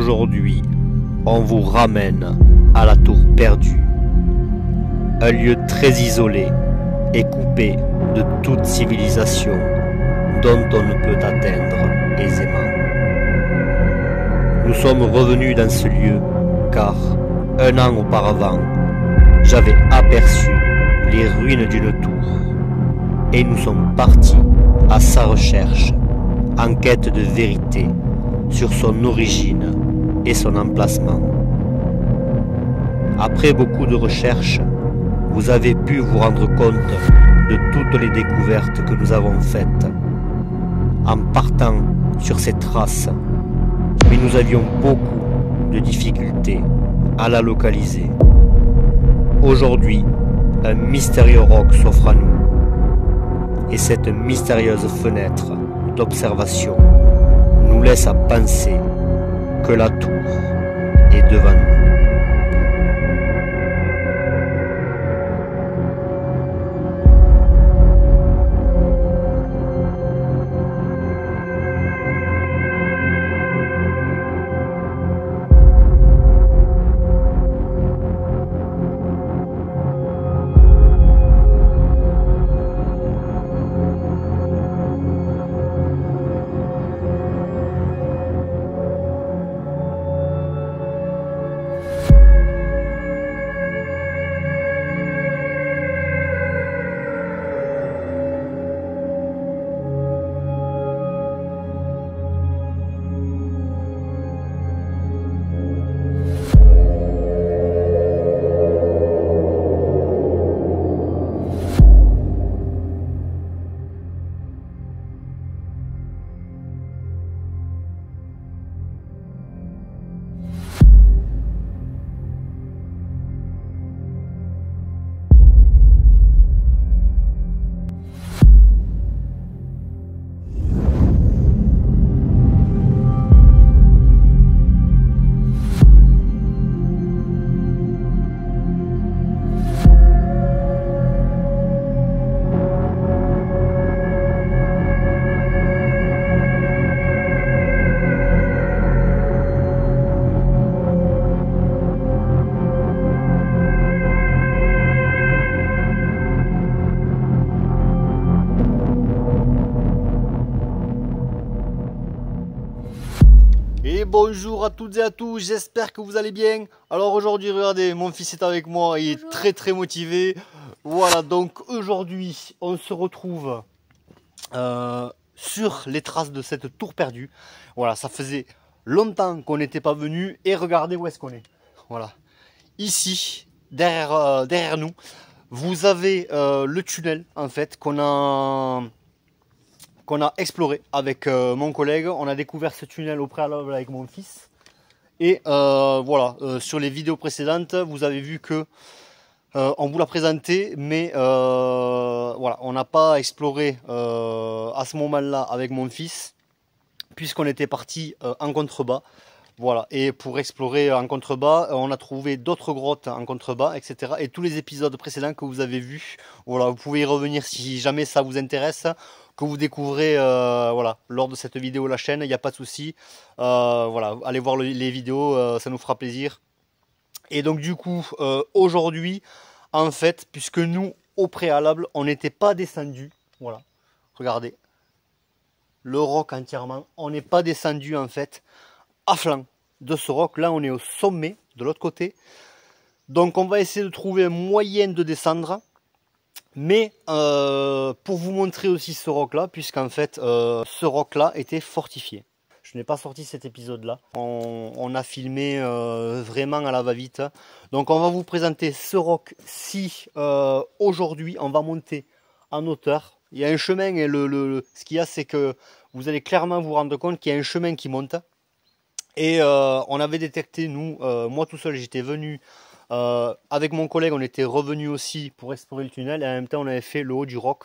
Aujourd'hui, on vous ramène à la tour perdue, un lieu très isolé et coupé de toute civilisation dont on ne peut atteindre aisément. Nous sommes revenus dans ce lieu car, un an auparavant, j'avais aperçu les ruines d'une tour et nous sommes partis à sa recherche en quête de vérité sur son origine et son emplacement. Après beaucoup de recherches, vous avez pu vous rendre compte de toutes les découvertes que nous avons faites en partant sur ces traces, mais nous avions beaucoup de difficultés à la localiser. Aujourd'hui, un mystérieux roc s'offre à nous, et cette mystérieuse fenêtre d'observation nous laisse à penser que la tour est devant nous. Et bonjour à toutes et à tous, j'espère que vous allez bien. Alors aujourd'hui, regardez, mon fils est avec moi, il est très motivé. Voilà, donc aujourd'hui, on se retrouve sur les traces de cette tour perdue. Voilà, ça faisait longtemps qu'on n'était pas venu et regardez où est-ce qu'on est. Voilà, ici, derrière nous, vous avez le tunnel en fait qu'on a exploré avec mon collègue. On a découvert ce tunnel au préalable avec mon fils. Et voilà, sur les vidéos précédentes, vous avez vu que on vous l'a présenté, mais voilà, on n'a pas exploré à ce moment-là avec mon fils, puisqu'on était parti en contrebas. Voilà, et pour explorer en contrebas, on a trouvé d'autres grottes en contrebas, etc. Et tous les épisodes précédents que vous avez vus, voilà, vous pouvez y revenir si jamais ça vous intéresse, que vous découvrez voilà, lors de cette vidéo la chaîne, il n'y a pas de souci. Voilà, allez voir les vidéos, ça nous fera plaisir. Et donc du coup, aujourd'hui, en fait, puisque nous, au préalable, on n'était pas descendu, voilà, regardez, le roc entièrement, on n'est pas descendu en fait à flanc de ce roc. Là on est au sommet de l'autre côté, donc on va essayer de trouver un moyen de descendre, mais pour vous montrer aussi ce roc là, puisqu'en fait ce roc là était fortifié. Je n'ai pas sorti cet épisode là, on a filmé vraiment à la va-vite, donc on va vous présenter ce roc si aujourd'hui on va monter en hauteur. Il y a un chemin et ce qu'il y a, c'est que vous allez clairement vous rendre compte qu'il y a un chemin qui monte. Et on avait détecté, nous, moi tout seul, j'étais venu avec mon collègue, on était revenu aussi pour explorer le tunnel. Et en même temps, on avait fait le haut du roc.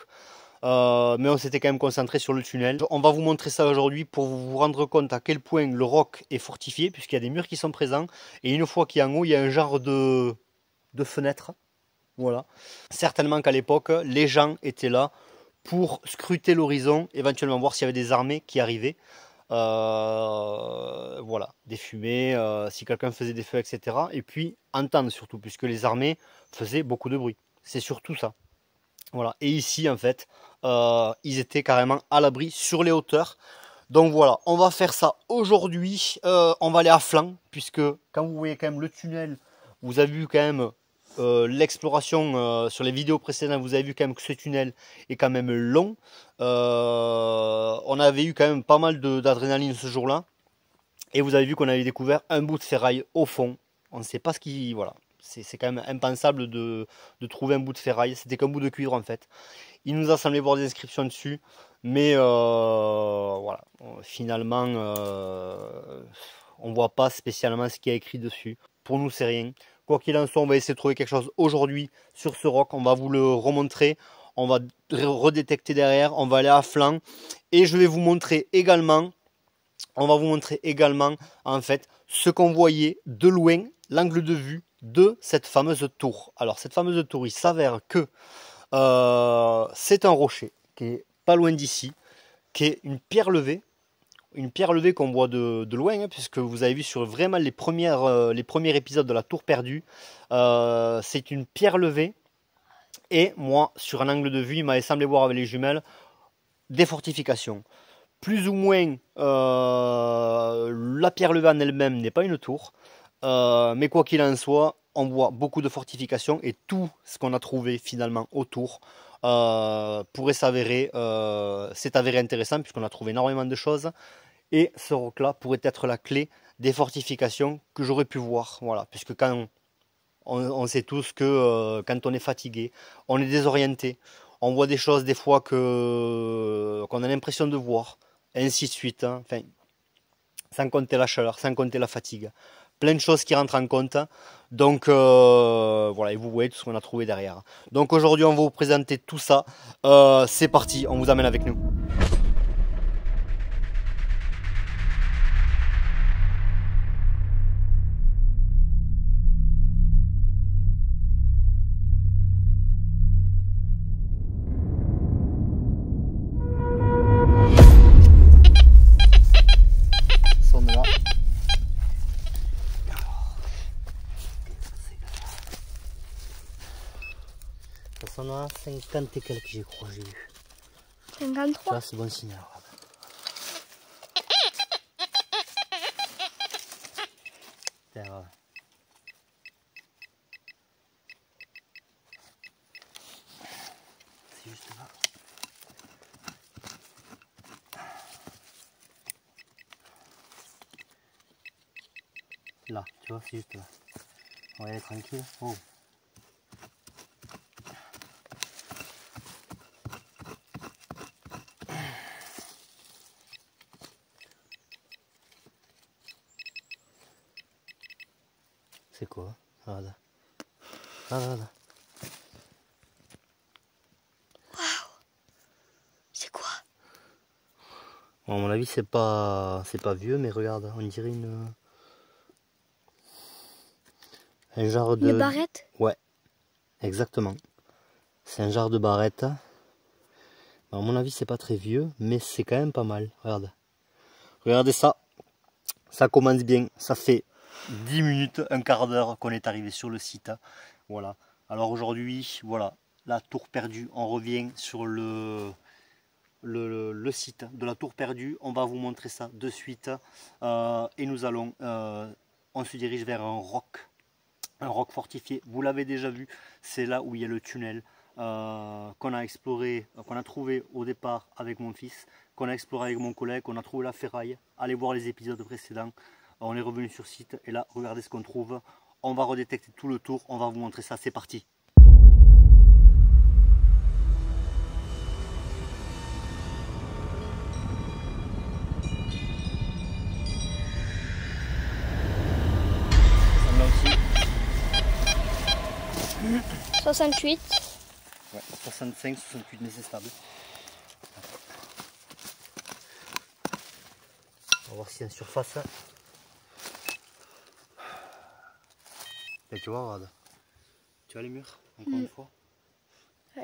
Mais on s'était quand même concentré sur le tunnel. On va vous montrer ça aujourd'hui pour vous rendre compte à quel point le roc est fortifié, puisqu'il y a des murs qui sont présents. Et une fois qu'il est en haut, il y a un genre de fenêtre. Voilà. Certainement qu'à l'époque, les gens étaient là pour scruter l'horizon, éventuellement voir s'il y avait des armées qui arrivaient. Voilà, des fumées, si quelqu'un faisait des feux, etc. Et puis entendre surtout, puisque les armées faisaient beaucoup de bruit. C'est surtout ça. Voilà. Et ici, en fait, ils étaient carrément à l'abri sur les hauteurs. Donc voilà, on va faire ça aujourd'hui. On va aller à flanc, puisque quand vous voyez quand même le tunnel, vous avez vu quand même l'exploration sur les vidéos précédentes, vous avez vu quand même que ce tunnel est quand même long. On avait eu quand même pas mal d'adrénaline ce jour-là. Et vous avez vu qu'on avait découvert un bout de ferraille au fond. On ne sait pas ce qui... Voilà, c'est quand même impensable de trouver un bout de ferraille. C'était qu'un bout de cuivre en fait. Il nous a semblé voir des inscriptions dessus. Mais voilà, finalement, on ne voit pas spécialement ce qui est écrit dessus. Pour nous, c'est rien. Quoi qu'il en soit, on va essayer de trouver quelque chose aujourd'hui sur ce roc. On va vous le remontrer. On va redétecter derrière. On va aller à flanc. Et je vais vous montrer également, en fait ce qu'on voyait de loin, l'angle de vue de cette fameuse tour. Alors cette fameuse tour, il s'avère que c'est un rocher qui est pas loin d'ici, qui est une pierre levée qu'on voit de loin, hein, puisque vous avez vu sur vraiment les premiers épisodes de la tour perdue, c'est une pierre levée. Et moi, sur un angle de vue, il m'avait semblé voir avec les jumelles des fortifications. Plus ou moins, la pierre levée en elle-même n'est pas une tour, mais quoi qu'il en soit, on voit beaucoup de fortifications et tout ce qu'on a trouvé finalement autour pourrait s'est avéré intéressant puisqu'on a trouvé énormément de choses. Et ce roc-là pourrait être la clé des fortifications que j'aurais pu voir. Voilà, puisque quand on sait tous que quand on est fatigué, on est désorienté, on voit des choses des fois qu'on a l'impression de voir, et ainsi de suite. Hein. Enfin, sans compter la chaleur, sans compter la fatigue. Plein de choses qui rentrent en compte. Donc voilà, et vous voyez tout ce qu'on a trouvé derrière. Donc aujourd'hui, on va vous présenter tout ça. C'est parti, on vous amène avec nous. Ça sonne à 50 et quelques, j'ai crois, j'ai eu. 53. Ça, c'est bon signal. Terre. C'est juste là. Là, tu vois, c'est juste là. On va y aller tranquille. Oh. C'est quoi? Regarde. Regarde. Waouh! C'est quoi? Bon, à mon avis, c'est pas vieux, mais regarde, on dirait un genre de... Une barrette? Ouais, exactement. C'est un genre de barrette. À mon avis, c'est pas très vieux, mais c'est quand même pas mal. Regarde. Regardez ça. Ça commence bien. Ça fait 10 minutes, un quart d'heure qu'on est arrivé sur le site. Voilà. Alors aujourd'hui, voilà, la tour perdue. On revient sur le site de la tour perdue. On va vous montrer ça de suite. Et nous allons, on se dirige vers un roc fortifié. Vous l'avez déjà vu, c'est là où il y a le tunnel qu'on a exploré, qu'on a trouvé au départ avec mon fils, qu'on a exploré avec mon collègue, qu'on a trouvé la ferraille. Allez voir les épisodes précédents. On est revenu sur site et là, regardez ce qu'on trouve. On va redétecter tout le tour. On va vous montrer ça. C'est parti. Là aussi. 68. Ouais, 65, 68, mais c'est stable. On va voir si en surface. Et tu vois, regarde. Tu vois les murs, encore une fois.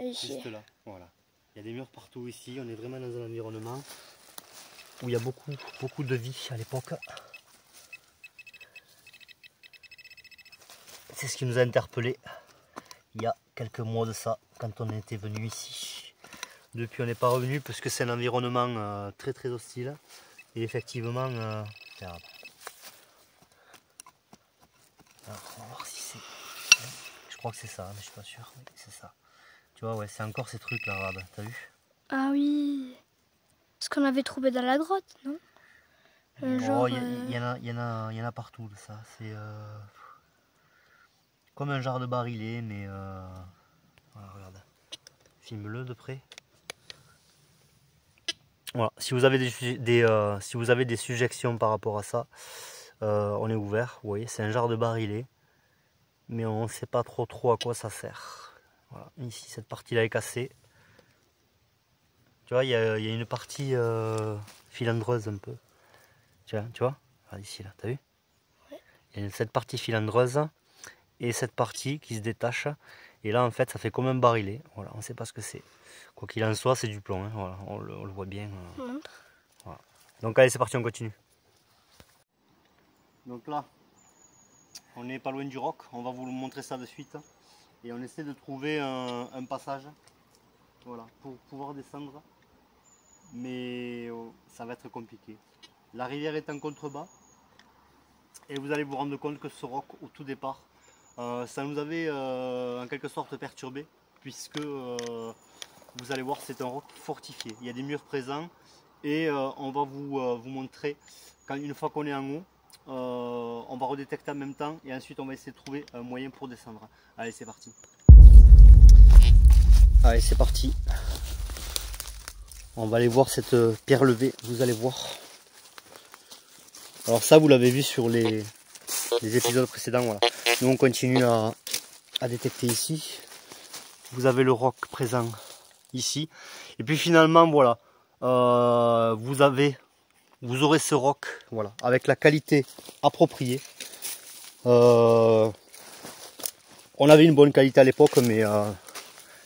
Ici. Juste là, voilà. Il y a des murs partout ici, on est vraiment dans un environnement. où il y a beaucoup de vie à l'époque. C'est ce qui nous a interpellé il y a quelques mois de ça, quand on était venu ici. Depuis on n'est pas revenu parce que c'est un environnement très hostile. Et effectivement, regarde. Alors, on va voir si c'est... Je crois que c'est ça, mais je suis pas sûr. Oui, c'est ça. Tu vois, ouais, c'est encore ces trucs là, regarde, t'as vu? Ah oui. Ce qu'on avait trouvé dans la grotte, non? Oh, il y en a partout de ça. C'est comme un genre de barillet, mais voilà, regarde. Filme-le de près. Voilà. Si vous avez si vous avez des suggestions par rapport à ça, on est ouvert. Vous voyez, c'est un genre de barillet, mais on ne sait pas trop à quoi ça sert. Voilà. Ici, cette partie-là est cassée. Tu vois, il y a une partie filandreuse un peu. Tu vois, regarde ici, là, t'as vu? Ouais. Il y a cette partie filandreuse et cette partie qui se détache. Et là, en fait, ça fait comme un barillet. Voilà, on ne sait pas ce que c'est. Quoi qu'il en soit, c'est du plomb. Hein, voilà, on le voit bien. Voilà. Donc, allez, c'est parti, on continue. Donc là, on n'est pas loin du roc. On va vous montrer ça de suite. Et on essaie de trouver un passage. Voilà, pour pouvoir descendre. Mais ça va être compliqué. La rivière est en contrebas. Et vous allez vous rendre compte que ce roc, au tout départ, ça nous avait en quelque sorte perturbé, puisque vous allez voir, c'est un roc fortifié. Il y a des murs présents et on va vous montrer, une fois qu'on est en haut, on va redétecter en même temps et ensuite on va essayer de trouver un moyen pour descendre. Allez, c'est parti. Allez, c'est parti. On va aller voir cette pierre levée, vous allez voir. Alors ça, vous l'avez vu sur les épisodes précédents, voilà. Nous on continue à détecter ici. Vous avez le roc présent ici. Et puis finalement, voilà, vous aurez ce roc, voilà, avec la qualité appropriée. On avait une bonne qualité à l'époque, mais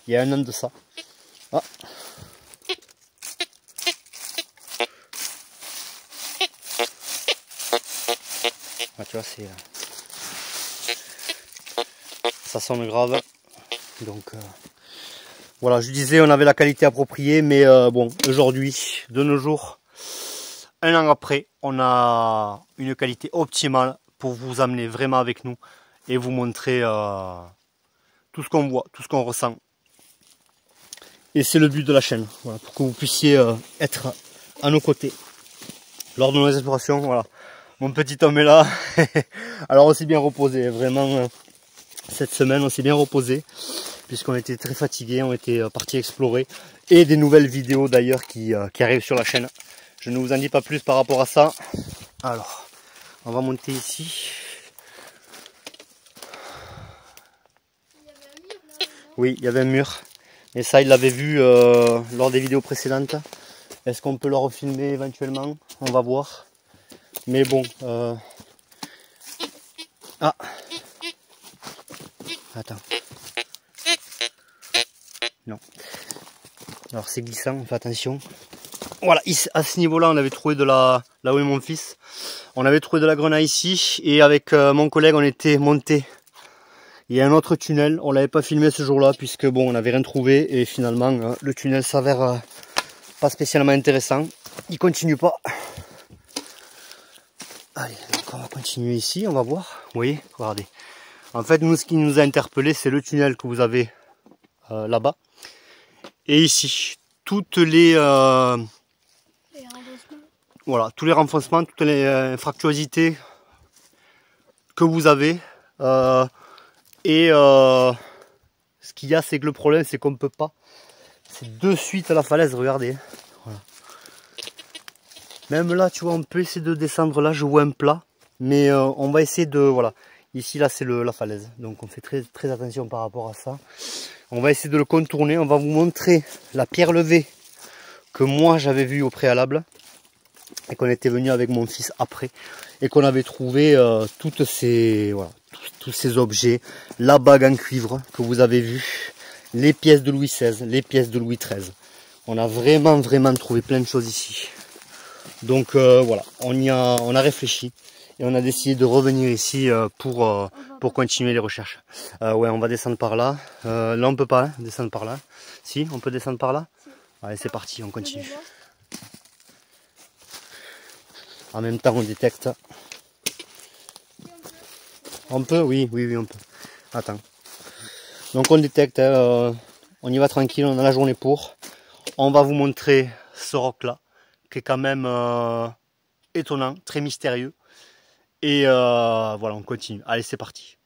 il y a un an de ça. Ah. Ah, tu vois, ça sonne grave. Donc voilà, je disais, on avait la qualité appropriée, mais bon, aujourd'hui, de nos jours, un an après, on a une qualité optimale pour vous amener vraiment avec nous et vous montrer tout ce qu'on voit, tout ce qu'on ressent. Et c'est le but de la chaîne, voilà, pour que vous puissiez être à nos côtés lors de nos explorations. Voilà, mon petit homme est là. Alors on s'est bien reposé, vraiment, cette semaine on s'est bien reposé, puisqu'on était très fatigués, on était partis explorer, et des nouvelles vidéos d'ailleurs qui arrivent sur la chaîne. Je ne vous en dis pas plus par rapport à ça. Alors, on va monter ici. Oui, il y avait un mur. Et ça, il l'avait vu lors des vidéos précédentes. Est-ce qu'on peut le refilmer éventuellement? On va voir. Mais bon. Ah. Attends. Non. Alors c'est glissant, on fait attention. Voilà, à ce niveau-là, on avait trouvé là où est mon fils. On avait trouvé de la grenaille ici. Et avec mon collègue, on était monté. Il y a un autre tunnel, on l'avait pas filmé ce jour-là puisque bon, on n'avait rien trouvé et finalement le tunnel s'avère pas spécialement intéressant. Il continue pas. Allez, donc on va continuer ici, on va voir. Vous voyez, regardez. En fait, nous, ce qui nous a interpellé, c'est le tunnel que vous avez là-bas. Et ici, toutes les voilà, tous les renfoncements, toutes les fractuosités que vous avez. Et ce qu'il y a, c'est que le problème, c'est qu'on ne peut pas. C'est de suite à la falaise, regardez. Voilà. Même là, tu vois, on peut essayer de descendre. Là, je vois un plat. Mais on va essayer de... Voilà. Ici, là, c'est la falaise. Donc, on fait très attention par rapport à ça. On va essayer de le contourner. On va vous montrer la pierre levée que moi, j'avais vue au préalable. Et qu'on était venu avec mon fils après. Et qu'on avait trouvé toutes ces... Voilà. Tous ces objets, la bague en cuivre que vous avez vu, les pièces de Louis XVI, les pièces de Louis XIII. On a vraiment trouvé plein de choses ici. Donc voilà, on a réfléchi et on a décidé de revenir ici pour continuer les recherches. Ouais, on va descendre par là. Là on peut pas descendre par là. Si, on peut descendre par là. Si. Allez, c'est parti, on continue. En même temps, on détecte. On peut, oui, on peut. Attends. Donc on détecte, on y va tranquille, on a la journée pour. On va vous montrer ce roc là, qui est quand même étonnant, très mystérieux. Et voilà, on continue. Allez, c'est parti.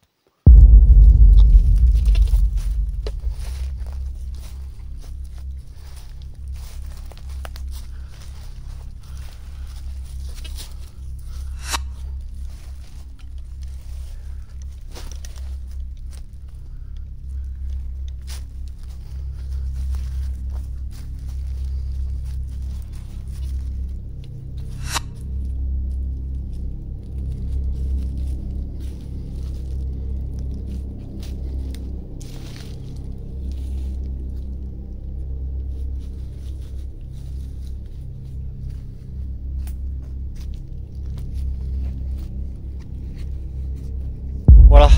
Voilà,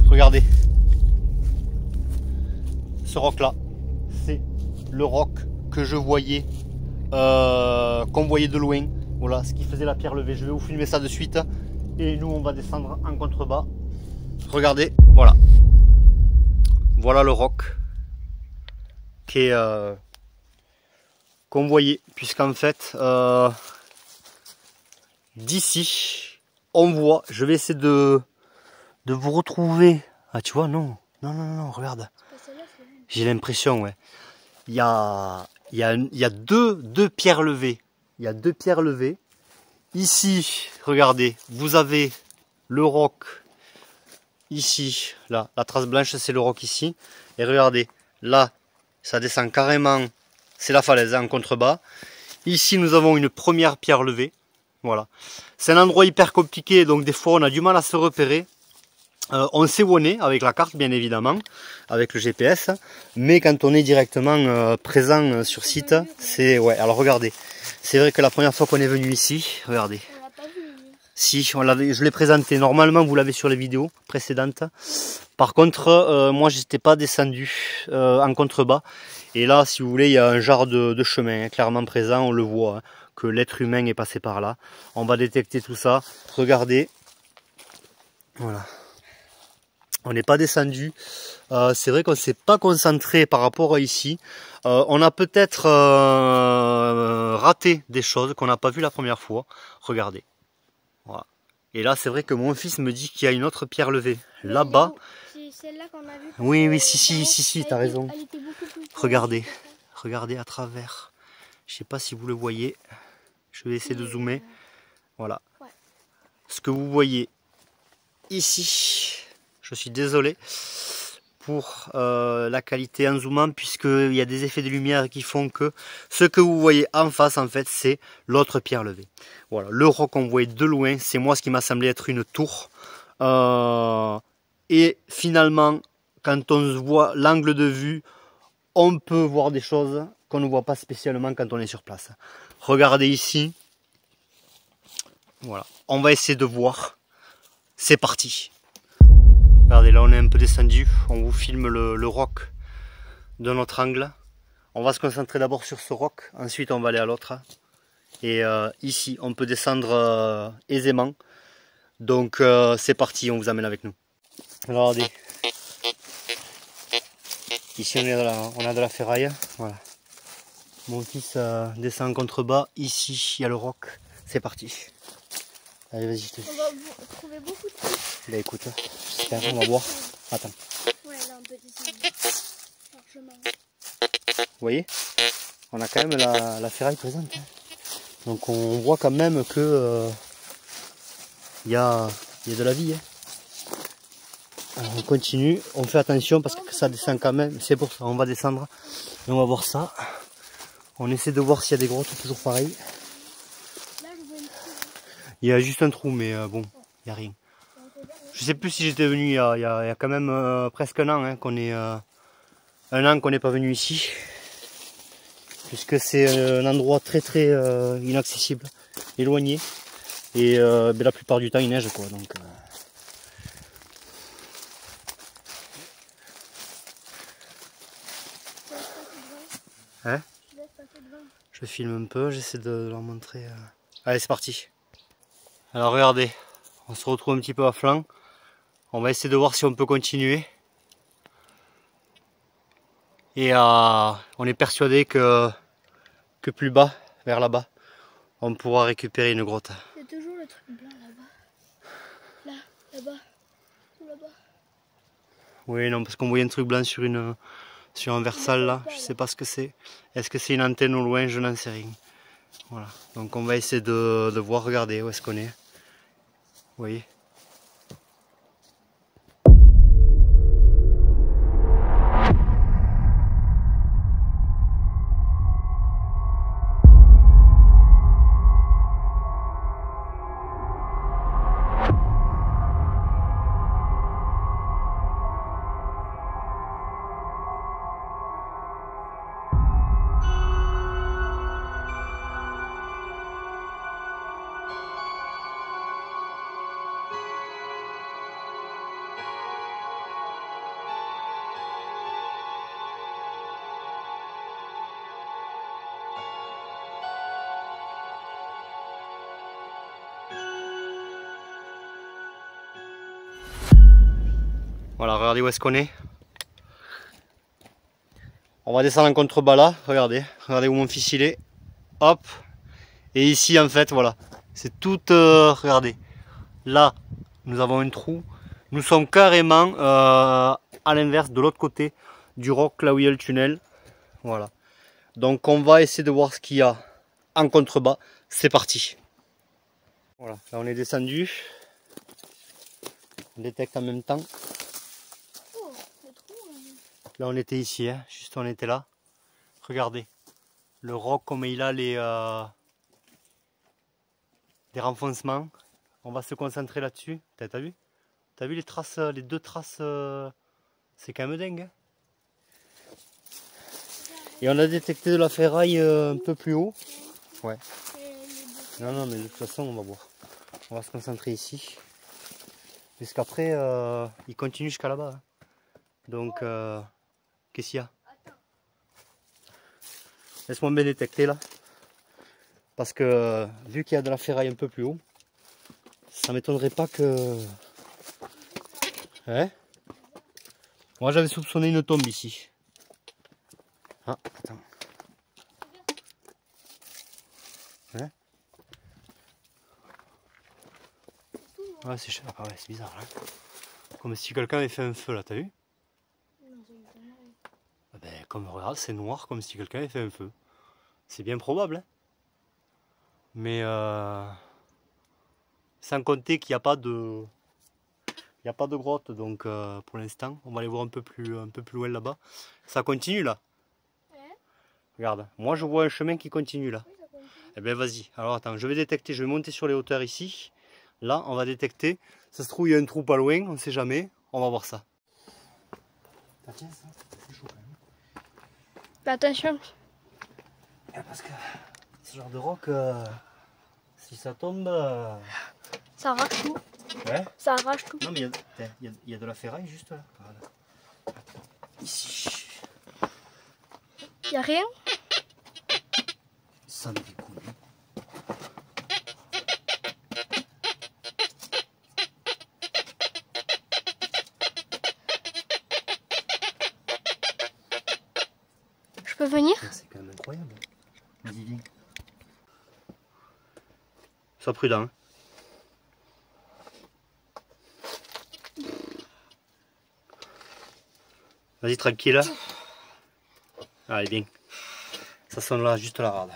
regardez. Ce roc là, c'est le roc que je voyais, qu'on voyait de loin. Voilà, ce qui faisait la pierre levée. Je vais vous filmer ça de suite. Et nous, on va descendre en contrebas. Regardez, voilà. Voilà le roc qui est qu'on voyait, puisqu'en fait, d'ici, on voit. Je vais essayer de vous retrouver. Ah, tu vois, non, regarde. J'ai l'impression, ouais. Il y a deux pierres levées. Il y a deux pierres levées. Ici, regardez, vous avez le roc. Ici, là, la trace blanche, c'est le roc ici. Et regardez, là, ça descend carrément. C'est la falaise, hein, en contrebas. Ici, nous avons une première pierre levée. Voilà. C'est un endroit hyper compliqué, donc des fois, on a du mal à se repérer. On sait où on est avec la carte, bien évidemment, avec le GPS, mais quand on est directement présent sur site, c'est... Ouais, alors regardez, c'est vrai que la première fois qu'on est venu ici, regardez. On l'a pas vu venir. Si, je l'ai présenté, normalement vous l'avez sur les vidéos précédentes. Par contre, moi j'étais pas descendu en contrebas, et là, si vous voulez, il y a un genre de chemin, hein, clairement présent, on le voit, hein, que l'être humain est passé par là. On va détecter tout ça, regardez, voilà. On n'est pas descendu, c'est vrai qu'on ne s'est pas concentré par rapport à ici. On a peut-être raté des choses qu'on n'a pas vu la première fois. Regardez. Voilà. Et là, c'est vrai que mon fils me dit qu'il y a une autre pierre levée. Là-bas. C'est celle-là qu'on a vue. Oui, si, tu as raison. Regardez, regardez à travers. Je ne sais pas si vous le voyez. Je vais essayer de zoomer. Voilà. Ce que vous voyez ici. Je suis désolé pour la qualité en zoomant, puisqu'il y a des effets de lumière qui font que ce que vous voyez en face, en fait, c'est l'autre pierre levée. Voilà, le roc qu'on voyait de loin, c'est moi ce qui m'a semblé être une tour. Et finalement, quand on voit l'angle de vue, on peut voir des choses qu'on ne voit pas spécialement quand on est sur place. Regardez ici. Voilà, on va essayer de voir. C'est parti. Regardez, là on est un peu descendu, on vous filme le roc de notre angle. On va se concentrer d'abord sur ce roc, ensuite on va aller à l'autre. Et ici on peut descendre aisément. Donc c'est parti, on vous amène avec nous. Regardez, ici on a de la ferraille. Voilà. Mon fils descend en contrebas, ici il y a le roc. C'est parti. Allez, vas-y, je te dis. On va trouver beaucoup de trucs. Bah écoute, j'espère, on va voir. Attends. Ouais, là on peut descendre largement. Vous voyez, on a quand même la ferraille présente. Donc on voit quand même que il y a de la vie. Alors on continue, on fait attention parce que ça descend quand même. C'est pour ça, on va descendre et on va voir ça. On essaie de voir s'il y a des grottes, toujours pareil. Il y a juste un trou, mais bon, il n'y a rien. Je sais plus si j'étais venu il y a quand même presque un an, hein, qu'on est n'est pas venu ici, puisque c'est un endroit très inaccessible. éloigné. Et ben, la plupart du temps il neige quoi. Donc, hein? Je filme un peu, j'essaie de leur montrer. Allez, c'est parti. Alors regardez, on se retrouve un petit peu à flanc. On va essayer de voir si on peut continuer. Et on est persuadé que plus bas, vers là-bas, on pourra récupérer une grotte. Il y a toujours le truc blanc là-bas. Là, là-bas, tout là-bas. Oui, non, parce qu'on voyait un truc blanc sur un versal là. Je sais pas ce que c'est. Est-ce que c'est une antenne au loin? Je n'en sais rien. Voilà. Donc on va essayer de voir, regarder où est-ce qu'on est. Vous voyez? Voilà, regardez où est-ce qu'on est. On va descendre en contrebas là, regardez où mon fils il est. Hop. Et ici en fait, voilà, c'est tout, regardez. Là, nous avons un trou. Nous sommes carrément à l'inverse, de l'autre côté du roc, là où il y a le tunnel. Voilà. Donc on va essayer de voir ce qu'il y a en contrebas. C'est parti. Voilà, là on est descendu. On détecte en même temps. Oh, le trou. Là on était ici, hein. Juste on était là. Regardez. Le roc comme il a les renfoncements. On va se concentrer là-dessus. T'as vu? T'as vu les traces, les deux traces, c'est quand même dingue. Hein. Et on a détecté de la ferraille un peu plus haut. Ouais. Non, non, mais de toute façon, on va voir. On va se concentrer ici. Puisqu'après, il continue jusqu'à là-bas. Hein. Donc, qu'est-ce qu'il y a? Laisse-moi bien détecter là. Parce que, vu qu'il y a de la ferraille un peu plus haut, ça m'étonnerait pas que... Ouais. Moi j'avais soupçonné une tombe ici. Ah, attends. Ouais. Ouais, c'est ah, ouais, c'est bizarre là. Comme si quelqu'un avait fait un feu là, t'as vu? Ah ben, comme regarde, c'est noir comme si quelqu'un avait fait un feu. C'est bien probable. Hein. Mais sans compter qu'il n'y a pas de... Il n'y a pas de grotte, donc pour l'instant, on va aller voir un peu plus loin là-bas. Ça continue là. Ouais. Regarde, moi je vois un chemin qui continue là. Oui, ça continue. Eh bien vas-y, alors attends, je vais détecter, je vais monter sur les hauteurs ici. Là, on va détecter. Ça se trouve, il y a un trou pas loin, on ne sait jamais. On va voir ça. Ah, tiens, ça, c'est chaud quand même. Fais attention. Parce que ce genre de roc, si ça tombe... Ça arrache tout. Ouais. Ça arrache tout. Non mais il y a de la ferraille juste là. Voilà. Ici. Il n'y a rien. Ça me découle. Je peux venir? C'est quand même incroyable. Vas-y, viens. Sois prudent. Hein. Vas-y, tranquille. Allez, bien. Ça sonne là, juste la rade.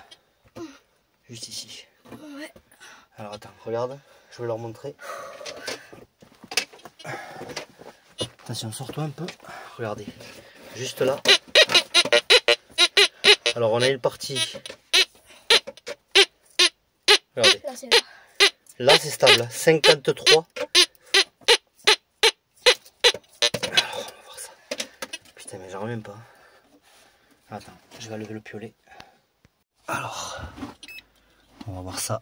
Juste ici. Ouais. Alors attends, regarde, je vais leur montrer. Attention, sors-toi un peu. Regardez, juste là. Alors on a une partie. Regardez. Là c'est stable, 53. Alors on va voir ça. Putain mais j'en reviens pas. Attends, je vais lever le piolet. Alors, On va voir ça.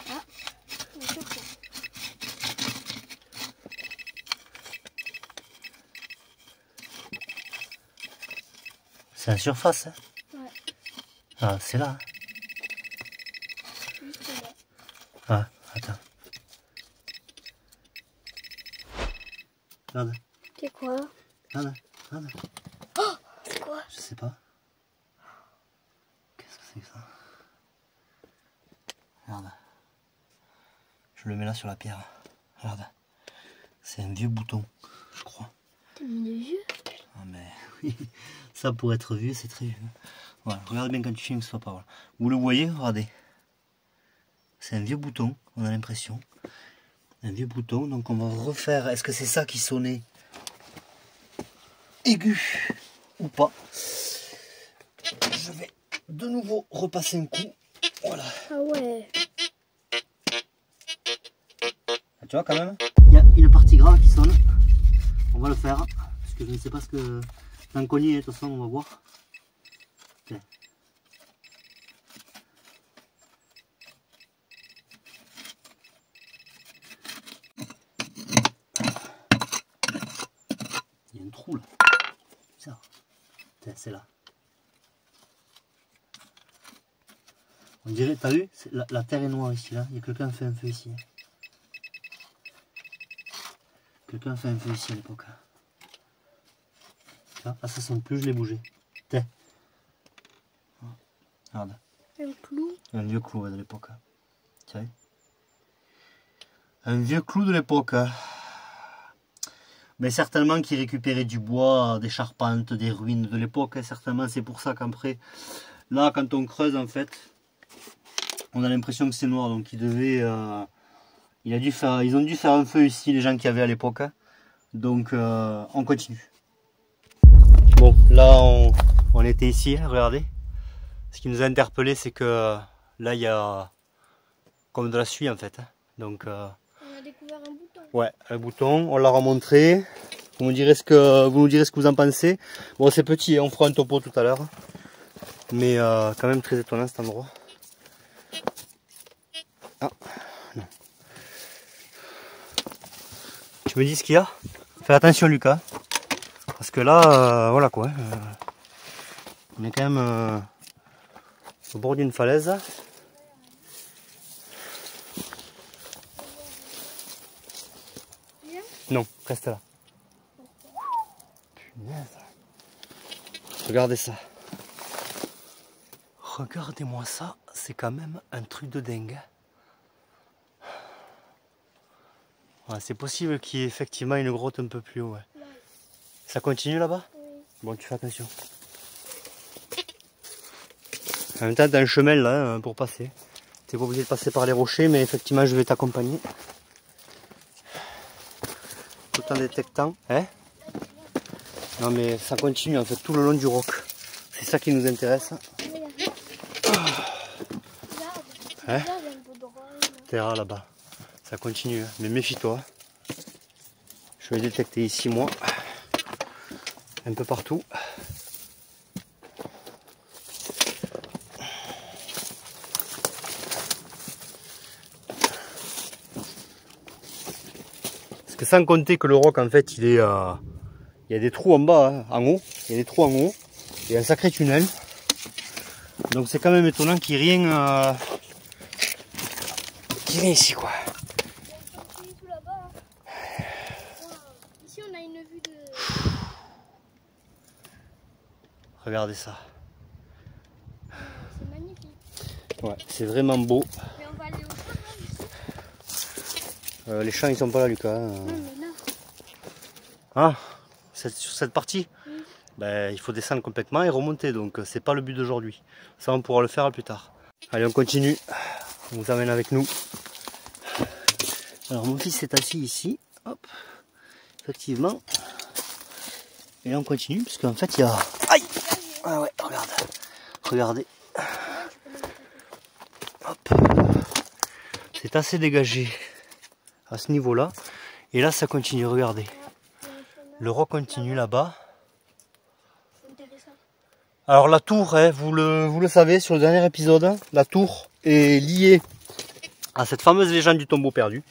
Ah, on cherche. C'est la surface, hein? Ouais. Ah, c'est là. Hein? Juste là. Ah, attends. Regarde, C'est quoi? regarde, regarde. Oh, c'est quoi? Je sais pas. Qu'est-ce que c'est que ça? Regarde. Je le mets là sur la pierre. Regarde. C'est un vieux bouton, je crois. T'as mis des yeux? Ah mais oui, ça pour être vieux, c'est très vieux. Voilà, regarde bien quand tu filmes que ce soit pas. Voilà. Vous le voyez, regardez. C'est un vieux bouton, on a l'impression. Un vieux bouton, donc on va refaire. Est-ce que c'est ça qui sonnait aigu ou pas? Je vais de nouveau repasser un coup. Voilà. Ah ouais. Ah, tu vois quand même, il y a une partie grave qui sonne. On va le faire. Parce que je ne sais pas ce que... Tant qu'on y est, de toute façon, on va voir. Tiens. Il y a un trou là. Ça. Tiens, c'est là. On dirait, t'as vu, la terre est noire ici, là. Il y a quelqu'un qui a fait un feu ici. Quelqu'un a fait un feu ici à l'époque. Là, ça sonne plus, je l'ai bougé. Tiens. Regarde. Un clou. Un vieux clou de l'époque. Tiens. Un vieux clou de l'époque. Mais certainement qui récupérait du bois, des charpentes, des ruines de l'époque. Certainement, c'est pour ça qu'après, là, quand on creuse, en fait, on a l'impression que c'est noir. Donc, ils ont dû faire un feu ici, les gens qui avaient à l'époque. Donc, on continue. Bon, là, on était ici, regardez. Ce qui nous a interpellé, c'est que là, il y a comme de la suie, en fait. Donc, On a découvert un bouton. ouais, un bouton, on l'a remontré. Vous nous direz ce que vous en pensez. Bon, c'est petit, hein, on fera un topo tout à l'heure. Mais quand même très étonnant cet endroit. Ah, non. Tu me dis ce qu'il y a? Fais attention, Lucas. Parce que là, voilà quoi. On est quand même au bord d'une falaise. Non, reste là. Punaise. Regardez ça. Regardez-moi ça, c'est quand même un truc de dingue. Ouais, c'est possible qu'il y ait effectivement une grotte un peu plus haut. Ouais. Ça continue là-bas? Oui. Bon, tu fais attention. En même temps, t'as un chemin là pour passer. T'es pas obligé de passer par les rochers, mais effectivement, je vais t'accompagner. Tout en détectant. Hein? Non, mais ça continue en fait tout le long du roc. C'est ça qui nous intéresse. Hein? Terra là-bas. Ça continue, hein. Mais méfie-toi. Je vais détecter ici, moi. Un peu partout. Parce que sans compter que le roc, en fait, il y a des trous en bas, hein, en haut. Il y a des trous en haut. Il y a un sacré tunnel. Donc c'est quand même étonnant qu'il n'y ait rien, ici, quoi. Ici on a une vue de... Regardez ça. C'est magnifique. Ouais, c'est vraiment beau. Mais on va aller au champ là, ici. Les champs, ils sont pas là, Lucas. Non, mais là. Ah, sur cette partie, Oui. ben, il faut descendre complètement et remonter. Donc c'est pas le but d'aujourd'hui. Ça, on pourra le faire plus tard. Allez, on continue. On vous amène avec nous. Alors mon fils est assis ici. Hop. Effectivement. Et là on continue parce qu'en fait il y a... Aïe! Ah ouais, regarde. Regardez. Hop. C'est assez dégagé à ce niveau-là. Et là ça continue, regardez. Le roc continue là-bas. C'est intéressant. Alors la tour, hein, vous le savez, sur le dernier épisode, la tour est liée à cette fameuse légende du tombeau perdu.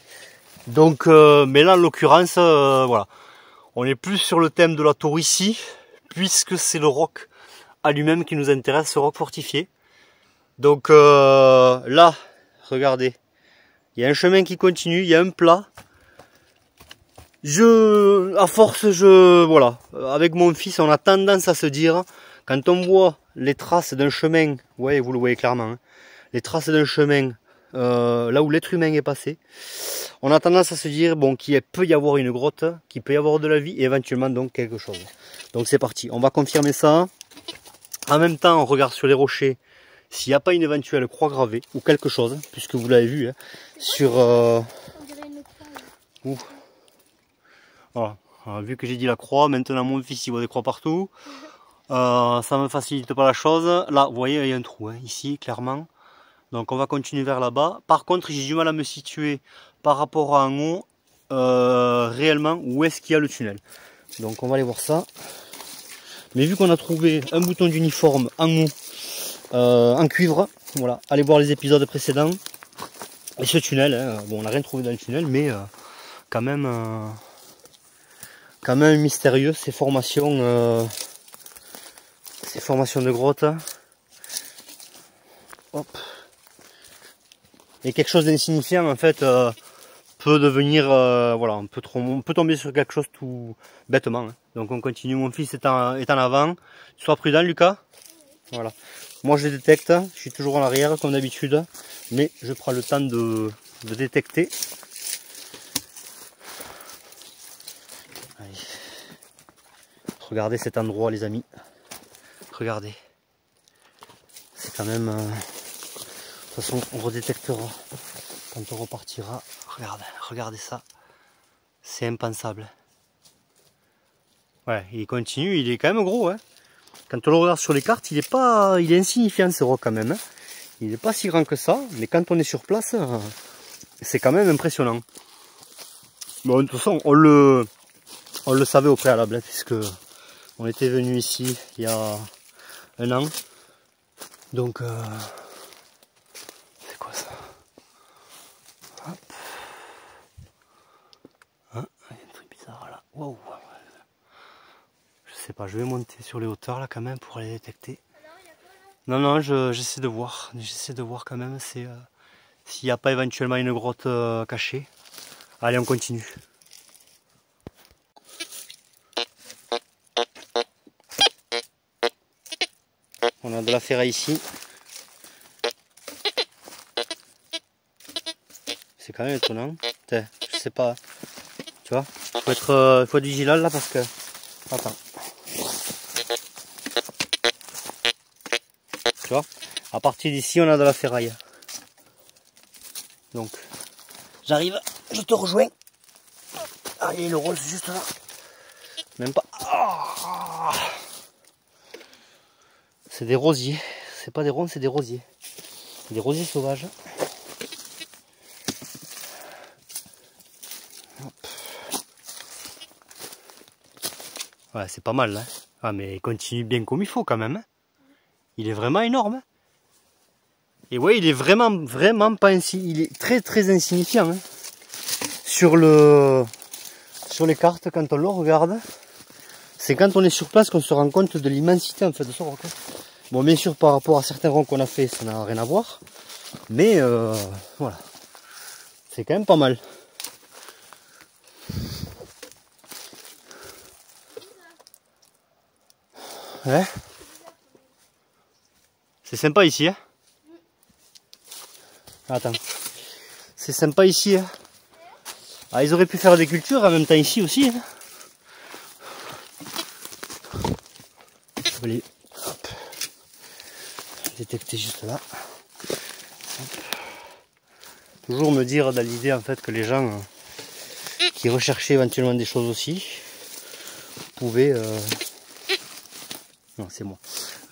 Donc, mais là en l'occurrence, voilà, on est plus sur le thème de la tour ici, puisque c'est le roc à lui-même qui nous intéresse, ce roc fortifié. Donc là, regardez, il y a un chemin qui continue, il y a un plat. À force, voilà, avec mon fils, on a tendance à se dire, quand on voit les traces d'un chemin, ouais, vous le voyez clairement, hein, les traces d'un chemin, là où l'être humain est passé, on a tendance à se dire, bon, qu'il peut y avoir une grotte, qu'il peut y avoir de la vie, et éventuellement donc quelque chose. Donc c'est parti, on va confirmer ça. En même temps, on regarde sur les rochers s'il n'y a pas une éventuelle croix gravée ou quelque chose, puisque vous l'avez vu, hein, sur... On dirait une croix. Voilà. Alors, vu que j'ai dit la croix, maintenant mon fils il voit des croix partout. Ça me facilite pas la chose. Là, vous voyez, il y a un trou, hein, ici, clairement. Donc on va continuer vers là-bas. Par contre, j'ai du mal à me situer par rapport à en haut, réellement, où est-ce qu'il y a le tunnel. Donc on va aller voir ça. Mais vu qu'on a trouvé un bouton d'uniforme en haut, en cuivre, voilà, allez voir les épisodes précédents. Et ce tunnel, hein, bon, on n'a rien trouvé dans le tunnel, mais quand même mystérieux ces formations de grottes. Hop. Et quelque chose d'insignifiant en fait peut devenir, voilà, on peut tomber sur quelque chose tout bêtement, hein. Donc on continue, mon fils est en avant. Sois prudent Lucas. Voilà. Moi je détecte, je suis toujours en arrière comme d'habitude, mais je prends le temps de détecter. Allez. Regardez cet endroit les amis. Regardez. C'est quand même... de toute façon on redétectera quand on repartira. Regardez ça. C'est impensable. Ouais, il continue, il est quand même gros, hein. Quand on le regarde sur les cartes, il est insignifiant ce roc quand même, hein. Il n'est pas si grand que ça, mais quand on est sur place, c'est quand même impressionnant. Bon, de toute façon, on le savait au préalable, hein, puisque on était venu ici il y a un an. Donc, c'est quoi ça? Hop. Hein, il y a un truc bizarre là. Wow. Je sais pas, je vais monter sur les hauteurs là quand même pour les détecter. Non, j'essaie de voir. J'essaie de voir quand même s'il n'y a pas éventuellement une grotte cachée. Allez, on continue. On a de la ferraille ici. C'est quand même étonnant. Je sais pas. Tu vois, faut être vigilant là parce que... Attends. Tu vois, à partir d'ici on a de la ferraille. Donc, j'arrive, je te rejoins. Allez, le rose juste là. Même pas. Oh, c'est des rosiers. C'est pas des ronces, c'est des rosiers. Des rosiers sauvages. Ouais, c'est pas mal là. Ah, mais il continue bien comme il faut quand même. Il est vraiment énorme. Et ouais, il est vraiment pas il est très insignifiant. Hein. Sur les cartes, quand on le regarde, c'est quand on est sur place qu'on se rend compte de l'immensité en fait de ce roc. Bon, bien sûr, par rapport à certains rocs qu'on a fait, ça n'a rien à voir. Mais voilà, c'est quand même pas mal. Ouais. C'est sympa ici, hein. Attends. C'est sympa ici, hein. Ah, ils auraient pu faire des cultures en même temps ici aussi, hein. Je vais les détecter juste là. Hop. Toujours me dire dans l'idée en fait que les gens qui recherchaient éventuellement des choses aussi pouvaient... Non, c'est moi.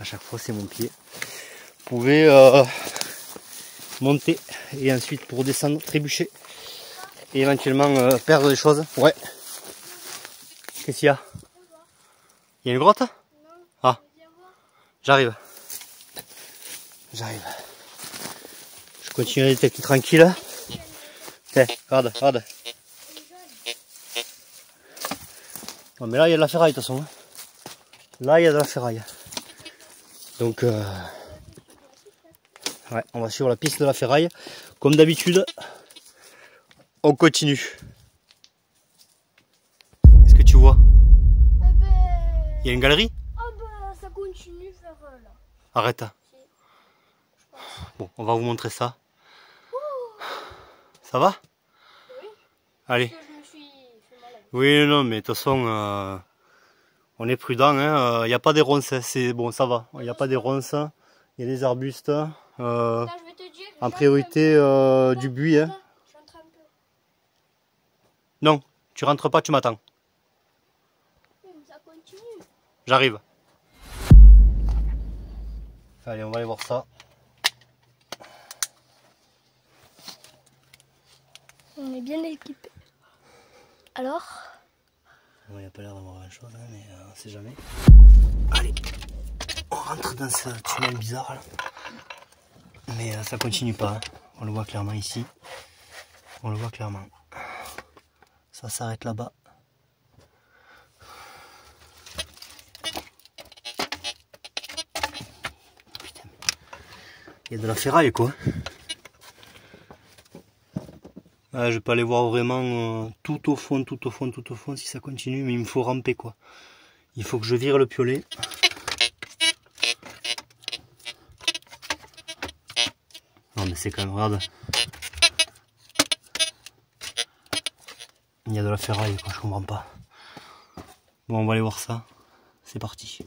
À chaque fois, c'est mon pied. Pouvaient monter et ensuite pour descendre, trébucher et éventuellement perdre des choses. Ouais. Qu'est-ce qu'il y a? Il y a une grotte? Non. Ah. J'arrive. J'arrive. Je continue à détecter tranquille. Tiens, regarde, regarde. Non mais là il y a de la ferraille de toute façon. Là il y a de la ferraille. Donc ouais, on va suivre la piste de la ferraille. Comme d'habitude, on continue. Est-ce que tu vois? Eh ben... Il y a une galerie? Oh ben ça continue vers là. Arrête. Si, je pense. Bon, on va vous montrer ça. Ça va? Oui. Allez. Parce que je me suis fait mal. Oui, non, mais de toute façon, on est prudent. Il n'y a pas des ronces. C'est bon, ça va. Il n'y a pas des ronces. Il y a des arbustes. Attends, je vais te dire. En priorité, du buis. Hein. Je rentre un peu. Non, tu rentres pas, tu m'attends. Oui, mais ça continue. J'arrive. Allez, on va aller voir ça. On est bien équipé. Alors? Il n'y a pas l'air d'avoir grand chose, mais on sait jamais. Allez, on rentre dans ce tunnel bizarre là. Mais ça continue pas. Hein. On le voit clairement ici. On le voit clairement. Ça s'arrête là-bas. Putain. Il y a de la ferraille quoi. Ah, je peux aller voir vraiment tout au fond si ça continue, mais il me faut ramper quoi. Il faut que je vire le piolet. Non mais c'est quand même, regarde. Il y a de la ferraille quoi, je comprends pas. Bon, on va aller voir ça. C'est parti.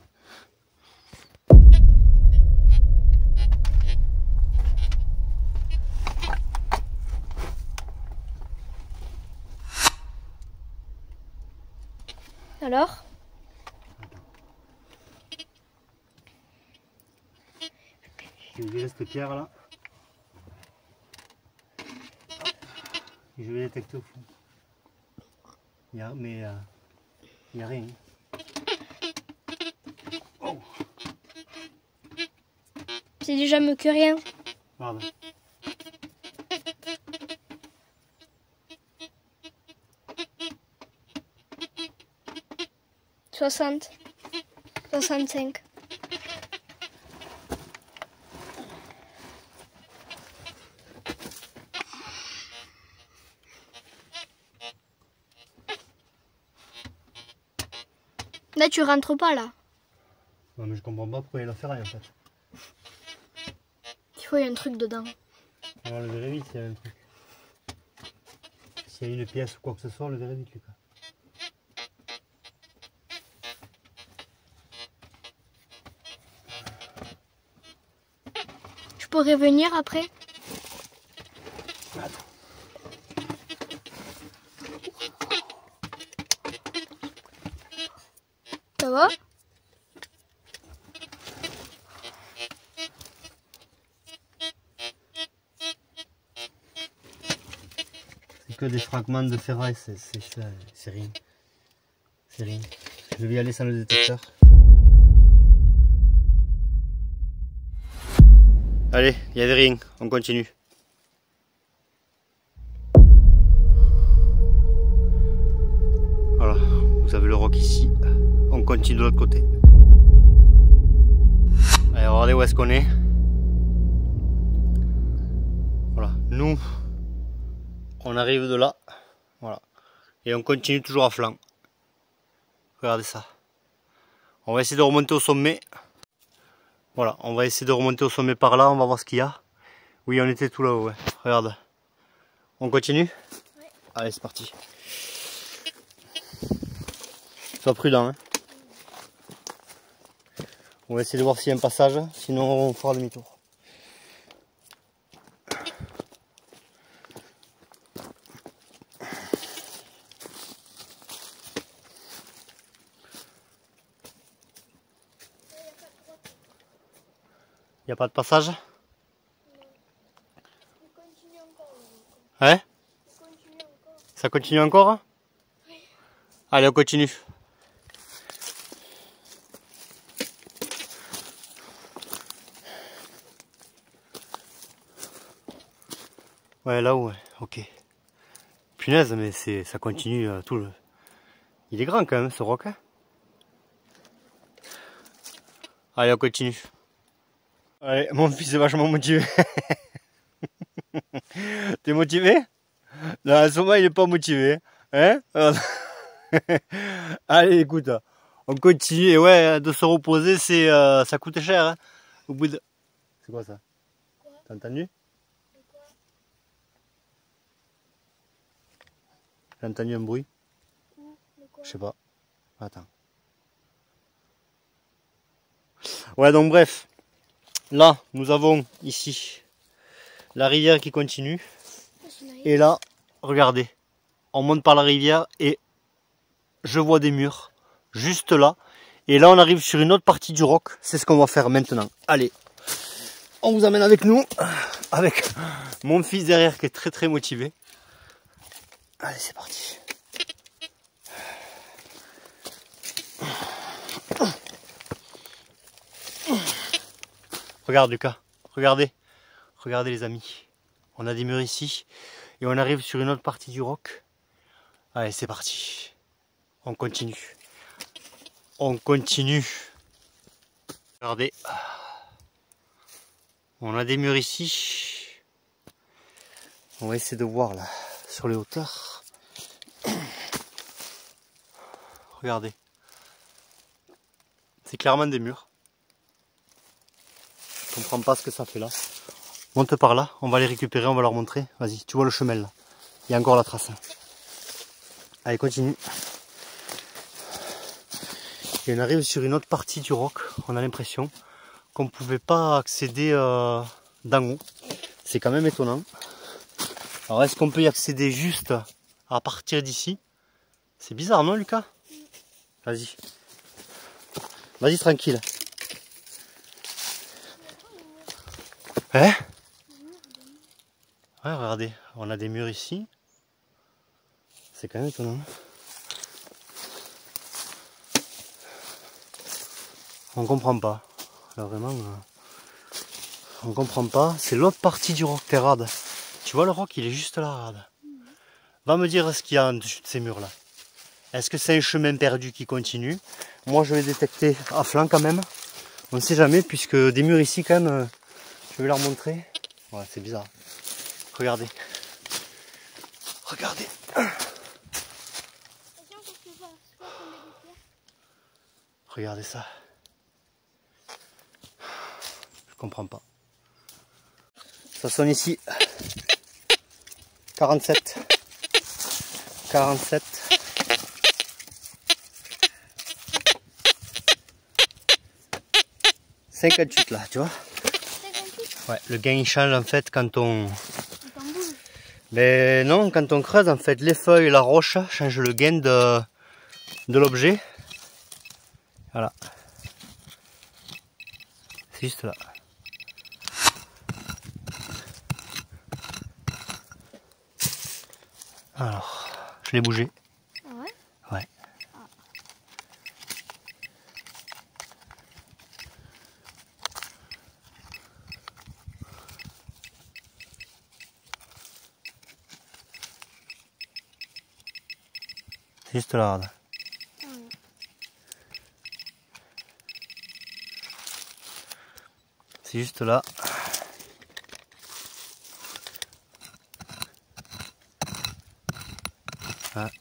Alors? Je vais virer cette pierre là. Et je vais détecter au fond. Il y a rien. Oh. C'est déjà mieux que rien. Regarde. 60. 65. Là, tu rentres pas là. Non mais je comprends pas pourquoi il y a la ferraille en fait. Il faut y a un truc dedans. On va le verrer vite s'il y a un truc. S'il y a une pièce ou quoi que ce soit, on le verrait vite Lucas. Je pourrais venir après. Attends. Ça va? C'est que des fragments de ferraille, c'est rien. C'est rien. Je vais y aller sans le détecteur. Allez, il n'y avait rien, on continue. Voilà, vous avez le roc ici. On continue de l'autre côté. Allez, regardez où est-ce qu'on est. Voilà, nous, on arrive de là. Voilà. Et on continue toujours à flanc. Regardez ça. On va essayer de remonter au sommet. Voilà, on va essayer de remonter au sommet par là, on va voir ce qu'il y a. Oui, on était tout là-haut, ouais. Regarde. On continue? Ouais. Allez, c'est parti. Sois prudent, hein. On va essayer de voir s'il y a un passage, sinon on fera demi-tour. Il n'y a pas de passage? Ouais? Ça continue encore? Oui. Allez, on continue. Ouais, là-haut, ouais. Ok. Punaise, mais ça continue tout le... Il est grand quand même, ce roc. Hein. Allez, on continue. Allez, mon fils est vachement motivé. T'es motivé? Non, en ce moment, il est pas motivé. Hein? Allez, écoute. On continue. Et ouais, de se reposer, ça coûte cher. Hein. Au bout de... C'est quoi ça? T'as entendu? J'ai entendu un bruit. Je sais pas. Attends. Ouais, donc bref. Là, nous avons ici la rivière qui continue. Et là, regardez. On monte par la rivière et je vois des murs. Juste là. Et là, on arrive sur une autre partie du roc. C'est ce qu'on va faire maintenant. Allez. On vous amène avec nous. Avec mon fils derrière qui est très très motivé. Allez, c'est parti. Regarde Lucas, regardez. Regardez les amis. On a des murs ici. Et on arrive sur une autre partie du roc. Allez, c'est parti. On continue. On continue. Regardez. On a des murs ici. On va essayer de voir là, sur les hauteurs. Regardez. C'est clairement des murs. Je comprends pas ce que ça fait là. Monte par là, on va les récupérer, on va leur montrer. Vas-y, tu vois le chemin là. Il y a encore la trace. Allez, continue. Et on arrive sur une autre partie du roc. On a l'impression qu'on ne pouvait pas accéder d'en haut. C'est quand même étonnant. Alors est-ce qu'on peut y accéder juste à partir d'ici? C'est bizarre, non Lucas? Vas-y. Vas-y tranquille. Hein? Ouais, regardez, on a des murs ici. C'est quand même étonnant. On comprend pas. Là vraiment, on comprend pas. C'est l'autre partie du roc terrade. Tu vois le roc, il est juste là, regarde. Va me dire ce qu'il y a en dessus de ces murs là. Est-ce que c'est un chemin perdu qui continue? Moi je vais détecter à flanc quand même. On ne sait jamais puisque des murs ici quand même, je vais leur montrer. Ouais, c'est bizarre. Regardez. Regardez. Regardez ça. Je comprends pas. Ça sonne ici. 47. 47. « 58 là, tu vois. 58. Ouais, le gain il change en fait quand on... Mais non, quand on creuse en fait, les feuilles et la roche changent le gain de l'objet. Voilà. C'est juste là. Alors, je l'ai bougé. Ah ouais? Ouais. Ah. C'est juste là, regarde. Ah ouais. C'est juste là. Hop.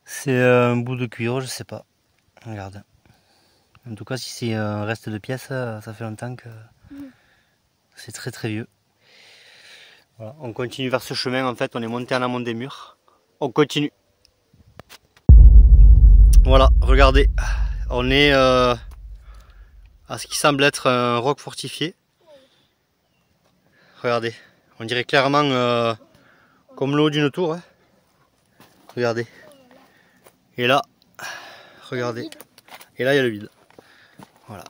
C'est un bout de cuir, je sais pas. Regarde. En tout cas, si c'est un reste de pièce, ça fait longtemps que c'est très très vieux. Voilà, on continue vers ce chemin, en fait, on est monté en amont des murs. On continue. Voilà, regardez. On est à ce qui semble être un roc fortifié. Regardez, on dirait clairement comme le haut d'une tour. Hein. Regardez. Et là, regardez. Et là, il y a le vide. Voilà.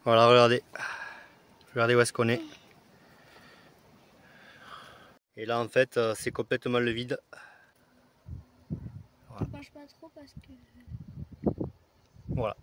Voilà, regardez. Regardez où est-ce qu'on est. Et là en fait c'est complètement le vide. Voilà. Je mange pas trop parce que... Voilà.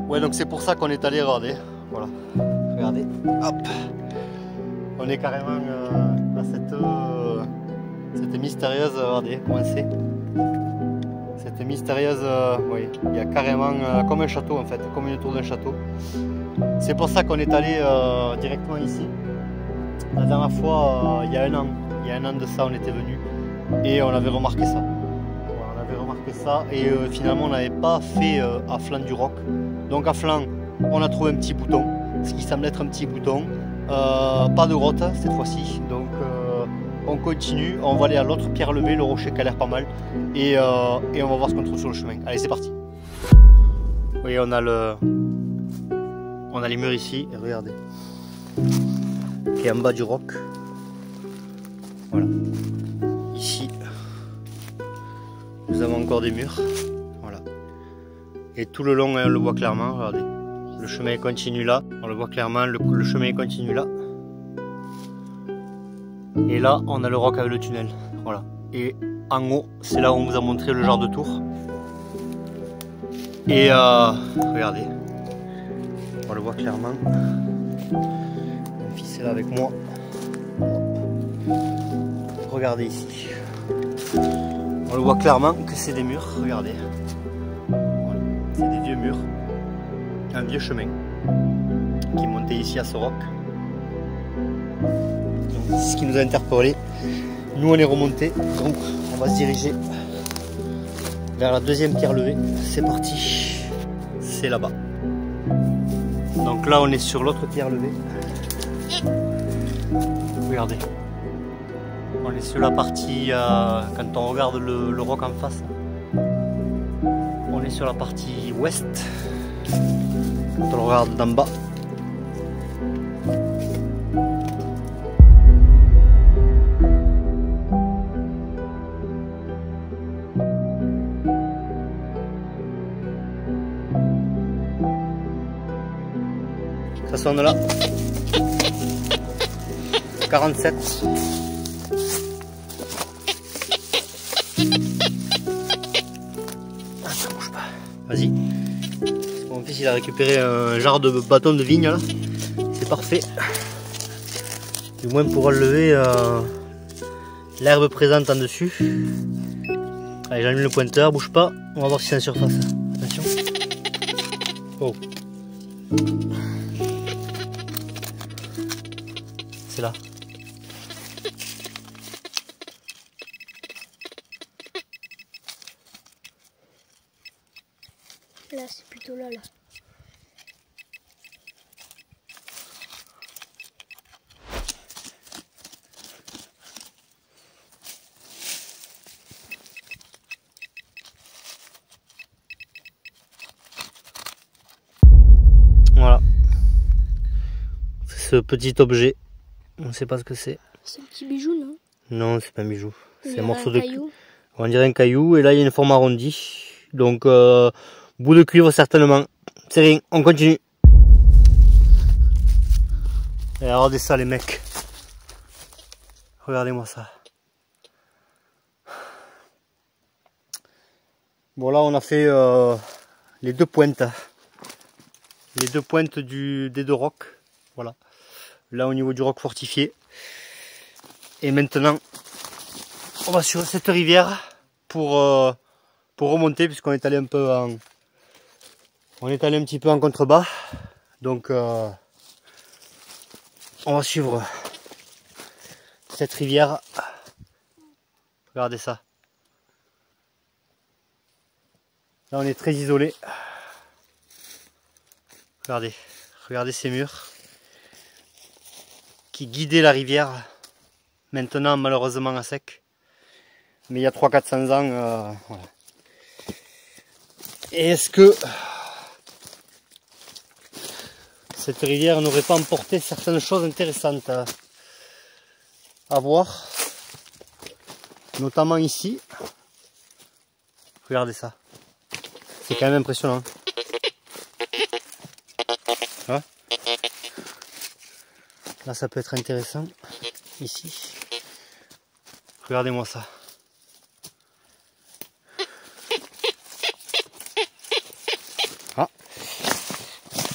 Ouais, donc c'est pour ça qu'on est allé regarder. Voilà, regardez, hop, on est carrément à cette mystérieuse, regardez comment c'est. Cette mystérieuse, oui, il y a carrément comme un château en fait, comme une tour d'un château. C'est pour ça qu'on est allé directement ici. La dernière fois, il y a un an de ça, on était venu et on avait remarqué ça. Voilà, on avait remarqué ça et finalement on n'avait pas fait à flanc du roc. Donc à flanc, on a trouvé un petit bouton, ce qui semble être un petit bouton. Pas de grotte cette fois-ci, donc on continue, on va aller à l'autre pierre levée, le rocher qui a l'air pas mal, et on va voir ce qu'on trouve sur le chemin. Allez, c'est parti. Vous voyez, on a les murs ici, et regardez, qui est en bas du roc. Voilà. Ici, nous avons encore des murs. Voilà. Et tout le long, on le voit clairement, regardez. Le chemin continue là, on le voit clairement, le chemin continue là. Et là, on a le roc avec le tunnel. Voilà. Et en haut, c'est là où on vous a montré le genre de tour. Et regardez, on le voit clairement. Mon fils est là avec moi. Regardez ici. On le voit clairement que c'est des murs, regardez. Voilà. C'est des vieux murs. Un vieux chemin qui montait ici à ce roc. C'est ce qui nous a interpellés. Nous on est remonté, donc on va se diriger vers la deuxième pierre levée. C'est parti, c'est là-bas. Donc là on est sur l'autre pierre levée. Regardez, on est sur la partie quand on regarde le roc en face. On est sur la partie ouest. Quand on le regarde d'en bas. Ça sonne là. 47. Ah, ça bouge pas. Vas-y. Mon fils il a récupéré un genre de bâton de vigne là. C'est parfait. Du moins pour enlever l'herbe présente en dessus. Allez, j'allume le pointeur, bouge pas. On va voir si c'est en surface. Attention. Oh. C'est là. Là, c'est plutôt là. Voilà. Ce petit objet. On ne sait pas ce que c'est. C'est un petit bijou, non? Non, c'est pas un bijou. C'est un morceau de caillou. On dirait un caillou. Et là, il y a une forme arrondie. Donc, bout de cuivre certainement. C'est rien. On continue. Et regardez ça, les mecs. Regardez-moi ça. Bon, là, on a fait les deux pointes. Les deux pointes des deux rocs. Voilà. Là au niveau du roc fortifié. Et maintenant on va sur cette rivière pour remonter, puisqu'on est allé un peu on est allé un petit peu en contrebas. Donc on va suivre cette rivière. Regardez ça. Là on est très isolé. Regardez, regardez ces murs qui guidaient la rivière. Maintenant, malheureusement, à sec. Mais il y a 300-400 ans, voilà. Et est-ce que cette rivière n'aurait pas emporté certaines choses intéressantes à voir, notamment ici. Regardez ça, c'est quand même impressionnant. Hein? Là ça peut être intéressant, ici. Regardez-moi ça. Ah.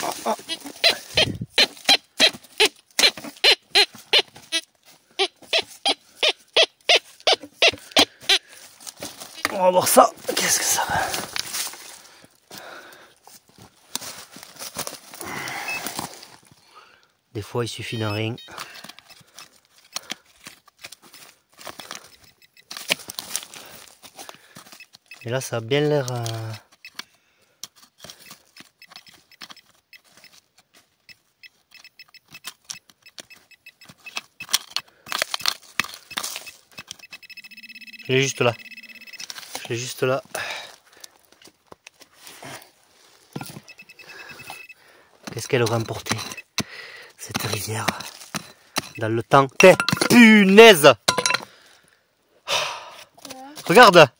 Ah, ah. On va voir ça. Qu'est-ce que ça va? Des fois, il suffit d'un rien. Et là, ça a bien l'air... Je l'ai juste là. Je l'ai juste là. Qu'est-ce qu'elle aurait emporté, cette rivière, dans le temps? Punaise! Regarde!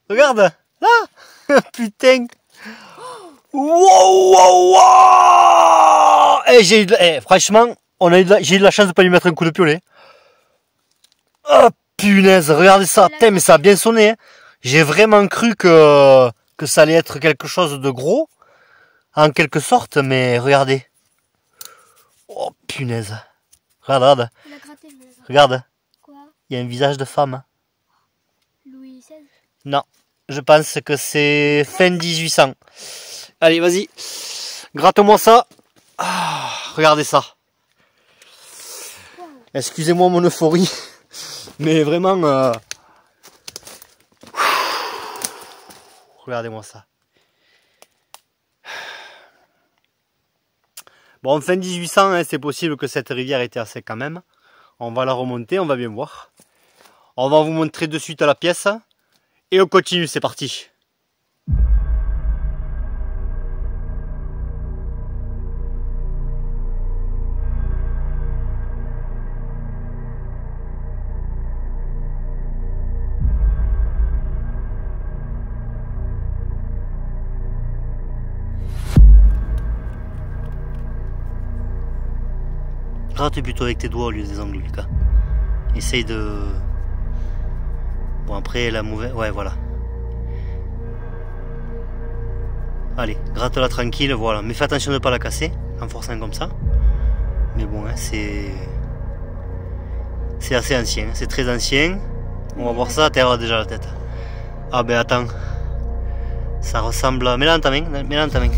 Regarde! Là! Putain! Wow, wow, wow! Franchement, j'ai eu de la chance de pas lui mettre un coup de piolet. Oh punaise, regardez ça! Putain, mais ça a bien sonné, hein. J'ai vraiment cru que ça allait être quelque chose de gros, en quelque sorte, mais regardez. Oh punaise. Regarde, regarde. Quoi? Il y a un visage de femme. Louis XVI? Non, je pense que c'est fin 1800. Allez, vas-y. Gratte-moi ça. Ah, regardez ça. Wow. Excusez-moi mon euphorie, mais vraiment... Regardez-moi ça. Bon, en fin 1800, hein, c'est possible que cette rivière était assez quand même. On va la remonter, on va bien voir. On va vous montrer de suite la pièce. Et on continue, c'est parti. Gratte plutôt avec tes doigts au lieu des ongles, Lucas. Essaye de... Bon, après la mauvaise... Ouais, voilà. Allez, gratte-la tranquille, voilà. Mais fais attention de ne pas la casser en forçant comme ça. Mais bon, hein, c'est assez ancien, c'est très ancien. On va voir ça, t'as déjà la tête. Ah ben attends. Ça ressemble à... Mets-la dans ta main, mets-la dans ta main.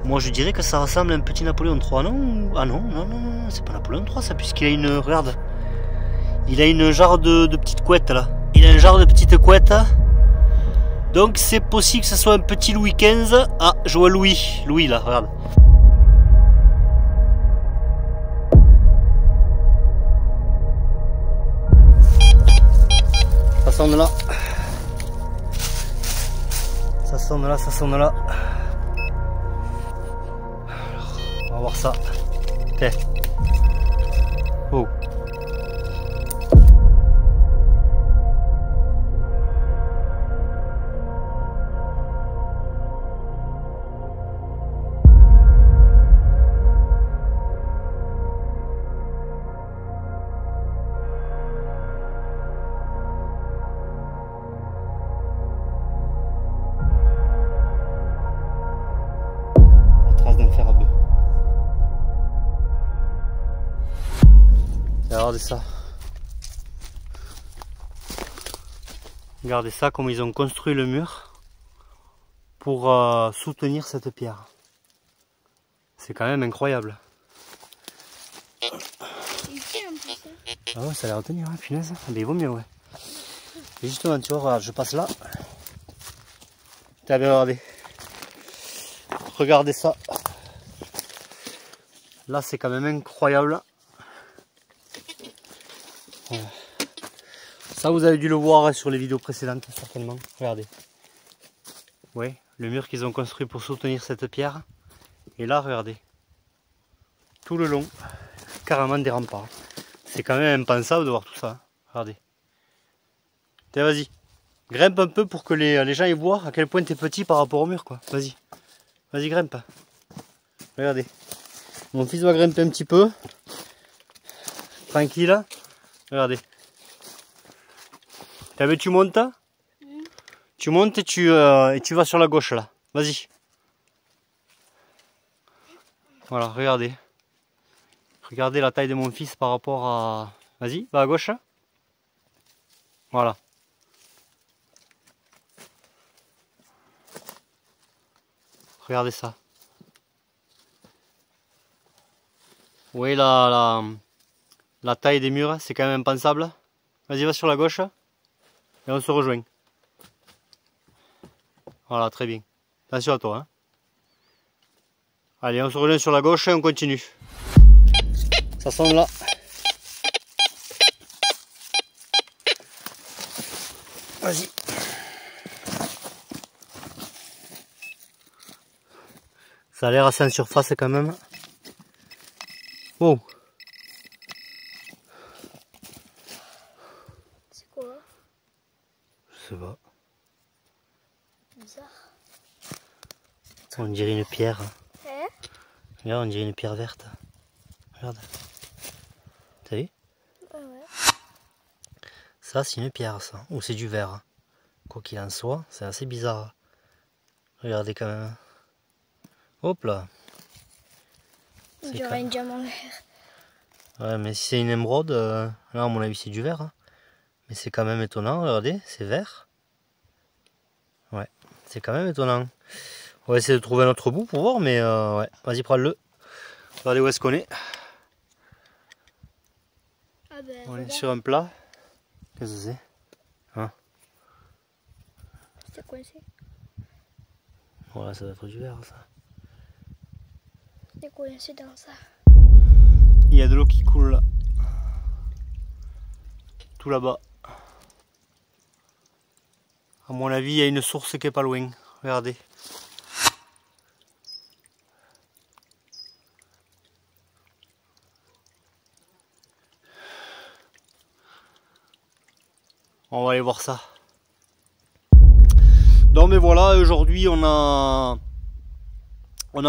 Moi je dirais que ça ressemble à un petit Napoléon III, non? Ah non, non, non, non, c'est pas Napoléon III ça, puisqu'il a une... Regarde. Il a une genre de petite couette là. Il a un genre de petite couette. Donc c'est possible que ce soit un petit Louis XV. Ah, je vois Louis. Louis là, regarde. Ça sonne là. Ça sonne là, ça sonne là. On va voir ça. Okay. Oh. D'un fer à bœuf. Regardez ça. Regardez ça, comme ils ont construit le mur pour soutenir cette pierre. C'est quand même incroyable. Ah ouais, ça a l'air de tenir, hein, punaise. Mais il vaut mieux, ouais. Et justement, tu vois, regarde, je passe là. T'as bien regardé. regardez ça. Là, c'est quand même incroyable. Voilà. Ça, vous avez dû le voir sur les vidéos précédentes, certainement. Regardez. Oui, le mur qu'ils ont construit pour soutenir cette pierre. Et là, regardez. Tout le long, carrément des remparts. C'est quand même impensable de voir tout ça. Regardez. Tiens, vas-y. Grimpe un peu pour que les gens y voient à quel point tu es petit par rapport au mur, quoi. Vas-y. Vas-y, grimpe. Regardez. Mon fils va grimper un petit peu. Tranquille. Regardez. T'as vu, tu montes. Tu montes et tu vas sur la gauche, là. Vas-y. Voilà, regardez. Regardez la taille de mon fils par rapport à... Vas-y, va à gauche. Voilà. Regardez ça. Vous voyez la taille des murs, c'est quand même impensable. Vas-y, va sur la gauche. Et on se rejoint. Voilà, très bien. Attention à toi. Hein. Allez, on se rejoint sur la gauche et on continue. Ça sonne là. Vas-y. Ça a l'air assez en surface quand même. Wow. C'est quoi? Je sais pas. Bizarre. On dirait une pierre. Hein? Regarde, on dirait une pierre verte. Regarde. T'as vu? Ouais, ouais. Ça, c'est une pierre, ça. Ou c'est du verre. Quoi qu'il en soit, c'est assez bizarre. Regardez quand même. Hop là. On dirait un diamant vert. Ouais, mais si c'est une émeraude, là, à mon avis, c'est du verre. Hein. Mais c'est quand même étonnant. Regardez, c'est vert. Ouais, c'est quand même étonnant. On va essayer de trouver un autre bout pour voir, mais ouais. Vas-y, prends-le. Regardez où est-ce qu'on est. Ah ben, On est regarde. sur un plat. Qu'est-ce que c'est? Hein? C'est coincé. Voilà, ça doit être du verre, ça. C'est coincé dans ça. Il y a de l'eau qui coule là. Tout là-bas. À mon avis, il y a une source qui est pas loin. Regardez. On va aller voir ça. Donc mais voilà, aujourd'hui on a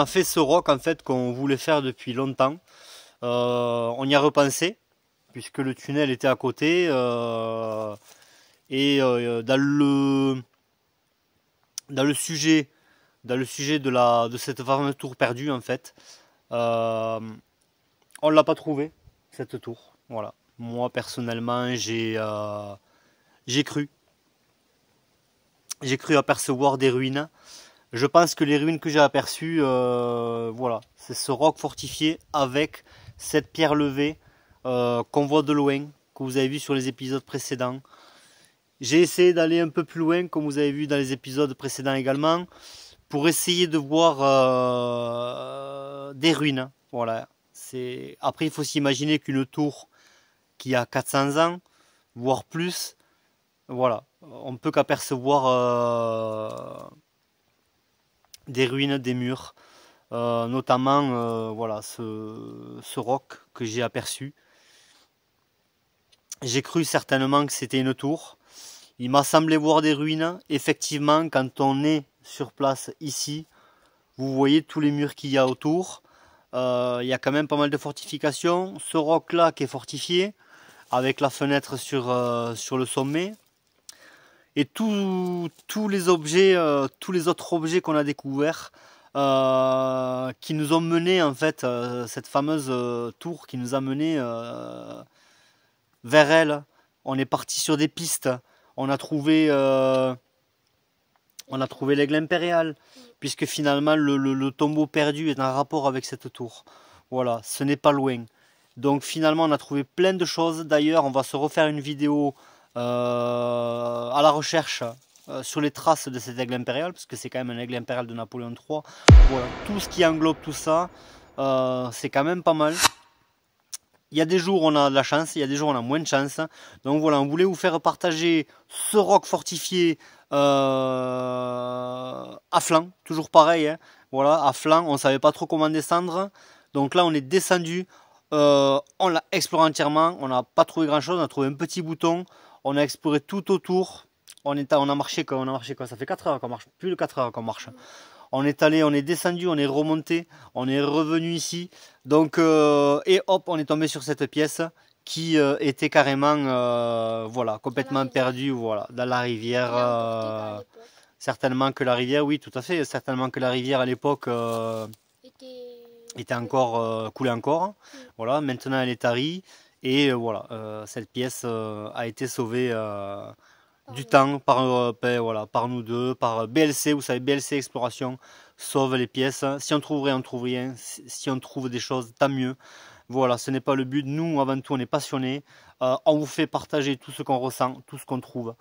fait ce roc en fait qu'on voulait faire depuis longtemps. On y a repensé puisque le tunnel était à côté et dans le sujet de cette fameuse tour perdue en fait, on l'a pas trouvé cette tour. Voilà. Moi personnellement j'ai cru apercevoir des ruines. Je pense que les ruines que j'ai aperçues, voilà, c'est ce roc fortifié avec cette pierre levée qu'on voit de loin, que vous avez vu sur les épisodes précédents. J'ai essayé d'aller un peu plus loin, comme vous avez vu dans les épisodes précédents également, pour essayer de voir des ruines. Voilà. Après, il faut s'imaginer qu'une tour qui a 400 ans, voire plus, voilà, on ne peut qu'apercevoir des ruines, des murs, notamment voilà, ce roc que j'ai aperçu. J'ai cru certainement que c'était une tour. Il m'a semblé voir des ruines. Effectivement, quand on est sur place ici, vous voyez tous les murs qu'il y a autour. Il y a quand même pas mal de fortifications. Ce roc là qui est fortifié, avec la fenêtre sur le sommet. Et tous les objets, tous les autres objets qu'on a découverts, qui nous ont mené en fait, cette fameuse tour qui nous a mené vers elle. On est parti sur des pistes. On a trouvé l'aigle impérial, puisque finalement le tombeau perdu est en rapport avec cette tour. Voilà, ce n'est pas loin. Donc finalement on a trouvé plein de choses. D'ailleurs on va se refaire une vidéo à la recherche sur les traces de cet aigle impérial, parce que c'est quand même un aigle impérial de Napoléon III. Voilà, tout ce qui englobe tout ça, c'est quand même pas mal. Il y a des jours où on a de la chance, il y a des jours où on a moins de chance. Donc voilà, on voulait vous faire partager ce roc fortifié à flanc, toujours pareil. Hein. Voilà, à flanc, on ne savait pas trop comment descendre. Donc là, on est descendu, on l'a exploré entièrement. On n'a pas trouvé grand chose, on a trouvé un petit bouton. On a exploré tout autour. On a marché quoi, ça fait 4 heures qu'on marche, plus de 4 heures qu'on marche. On est allé, on est descendu, on est remonté, on est revenu ici. Donc, et hop, on est tombé sur cette pièce qui était carrément voilà, complètement perdue voilà, dans la rivière. Certainement que la rivière, oui, tout à fait. Certainement que la rivière à l'époque était encore coulée encore. Voilà, maintenant elle est tarie. Et voilà, cette pièce a été sauvée. Du temps voilà, par nous deux, par BLC, vous savez, BLC Exploration sauve les pièces. Si on trouve rien, on trouve rien. Si on trouve des choses, tant mieux. Voilà, ce n'est pas le but. Nous, avant tout, on est passionnés. On vous fait partager tout ce qu'on ressent, tout ce qu'on trouve,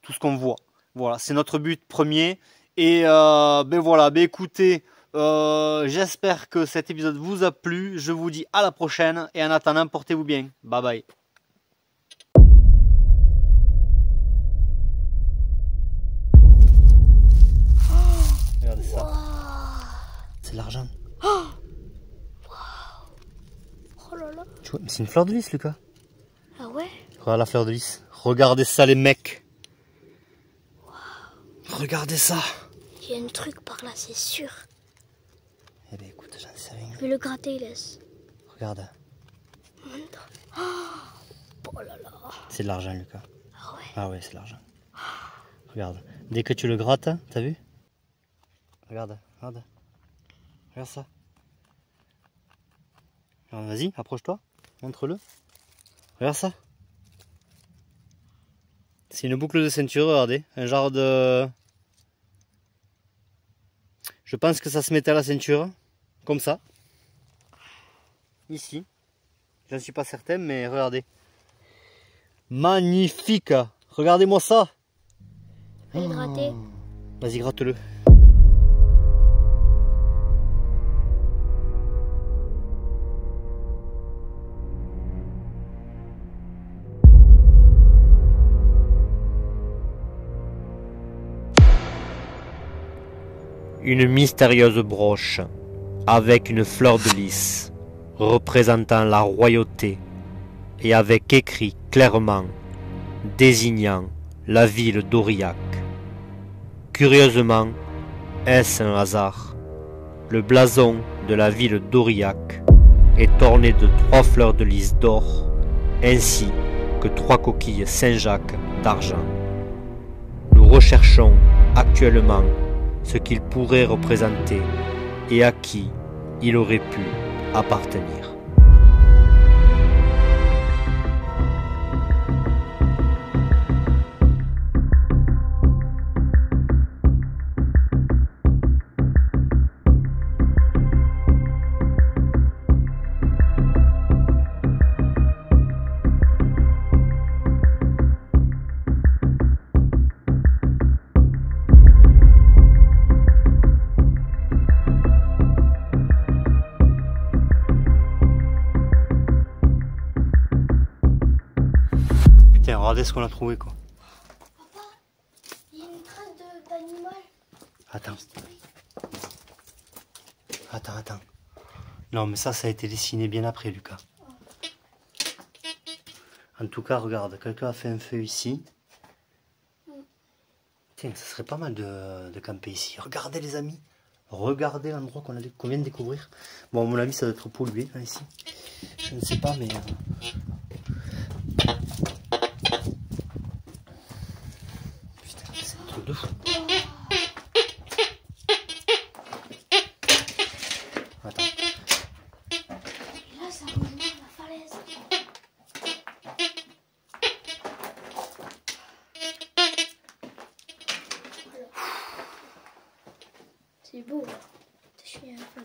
tout ce qu'on voit. Voilà, c'est notre but premier. Et ben voilà, ben écoutez, j'espère que cet épisode vous a plu. Je vous dis à la prochaine. Et en attendant, portez-vous bien. Bye bye. Regardez ça. Wow. C'est de l'argent. Oh, wow. Oh là là. C'est une fleur de lys, Lucas. Ah ouais? Regarde la fleur de lys. Regardez ça, les mecs. Wow. Regardez ça. Il y a un truc par là, c'est sûr. Eh bien, écoute, j'en sais rien. Je vais le gratter, laisse. Regarde. Oh là là. C'est de l'argent, Lucas. Ah ouais? Ah ouais, c'est de l'argent. Regarde. Dès que tu le grattes, t'as vu? Regarde, regarde. Regarde ça. Vas-y, approche-toi. Montre-le. Regarde ça. C'est une boucle de ceinture, regardez. Un genre de... Je pense que ça se mettait à la ceinture. Comme ça. Ici. Je ne suis pas certain, mais regardez. Magnifique. Regardez-moi ça. Je vais le gratter. Vas-y, gratte-le. Une mystérieuse broche avec une fleur de lys représentant la royauté et avec écrit clairement désignant la ville d'Aurillac. Curieusement, est-ce un hasard? Le blason de la ville d'Aurillac est orné de 3 fleurs de lys d'or ainsi que 3 coquilles Saint-Jacques d'argent. Nous recherchons actuellement ce qu'il pourrait représenter et à qui il aurait pu appartenir. Regardez ce qu'on a trouvé quoi. Papa, il y a une trace d'animal. Attends. Attends. Non mais ça a été dessiné bien après Lucas. En tout cas regarde, quelqu'un a fait un feu ici. Tiens, ça serait pas mal de camper ici. Regardez les amis. Regardez l'endroit qu'on vient de découvrir. Bon à mon avis ça doit être pollué là ici. Je ne sais pas mais... de fou. Attends. Et là, ça rejoint la falaise. C'est beau. Je suis un peu...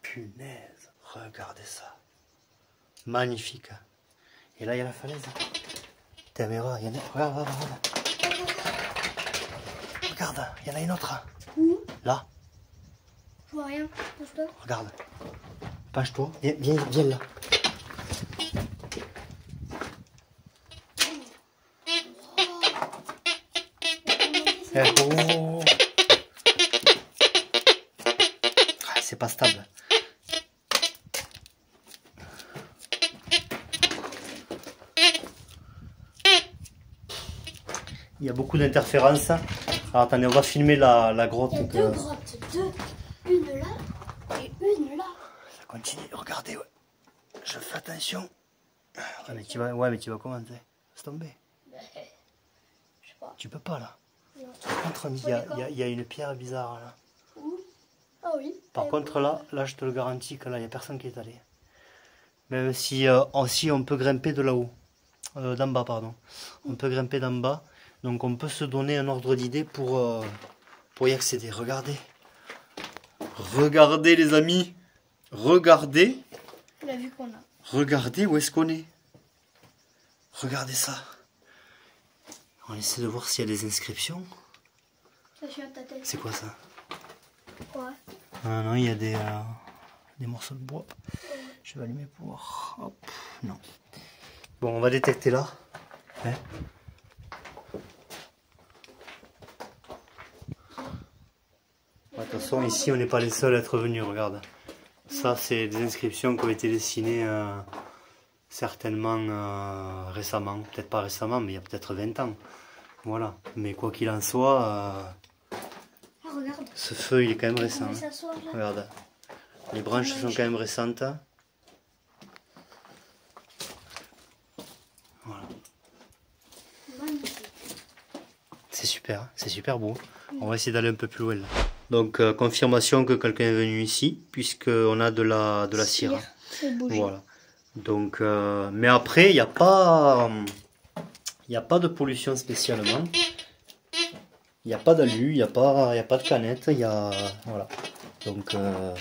Punaise, regardez ça. Magnifique. Et là, il y a la falaise. Caméra, il y en a... Regarde. regarde, il y en a une autre. Où? Là. Je vois rien. Pousse-toi. Regarde. Penche-toi. Viens là. Oh. Ah, c'est pas stable. Il y a beaucoup d'interférences. Alors attendez, on va filmer la grotte. Il y a deux grottes. Une là et une là. Ça continue, regardez, ouais. Je fais attention. Ah, mais tu vas comment, tu sais? Laisse tomber. Je sais pas. Tu peux pas là. Non. Par contre, il y a une pierre bizarre là. Où? Ah oui. Par contre, là, je te le garantis que là, il n'y a personne qui est allé. Même si, si on peut grimper de là-haut. D'en bas, pardon. On peut grimper d'en bas. Donc, on peut se donner un ordre d'idée pour y accéder. Regardez. Regardez, les amis. Regardez. La vue qu'on a. Regardez où est-ce qu'on est. Regardez ça. On essaie de voir s'il y a des inscriptions. Ça chie à ta tête. C'est quoi ça? Quoi? Ah non, il y a des morceaux de bois. Je vais allumer pour voir. Hop, non. Bon, on va détecter là. Hein? De toute façon, ici, on n'est pas les seuls à être venus, regarde. Ça, c'est des inscriptions qui ont été dessinées certainement récemment. Peut-être pas récemment, mais il y a peut-être 20 ans. Voilà. Mais quoi qu'il en soit, Ah, regarde. ce feu, il est quand même récent. On va s'asseoir là. Regarde. Les branches sont quand même récentes. Voilà. Magnifique. C'est super beau. On va essayer d'aller un peu plus loin là. Donc confirmation que quelqu'un est venu ici, puisqu'on a de la cire. Voilà. Donc, mais après, il n'y a pas de pollution spécialement. Il n'y a pas d'alu, il n'y a pas de canette, voilà. Donc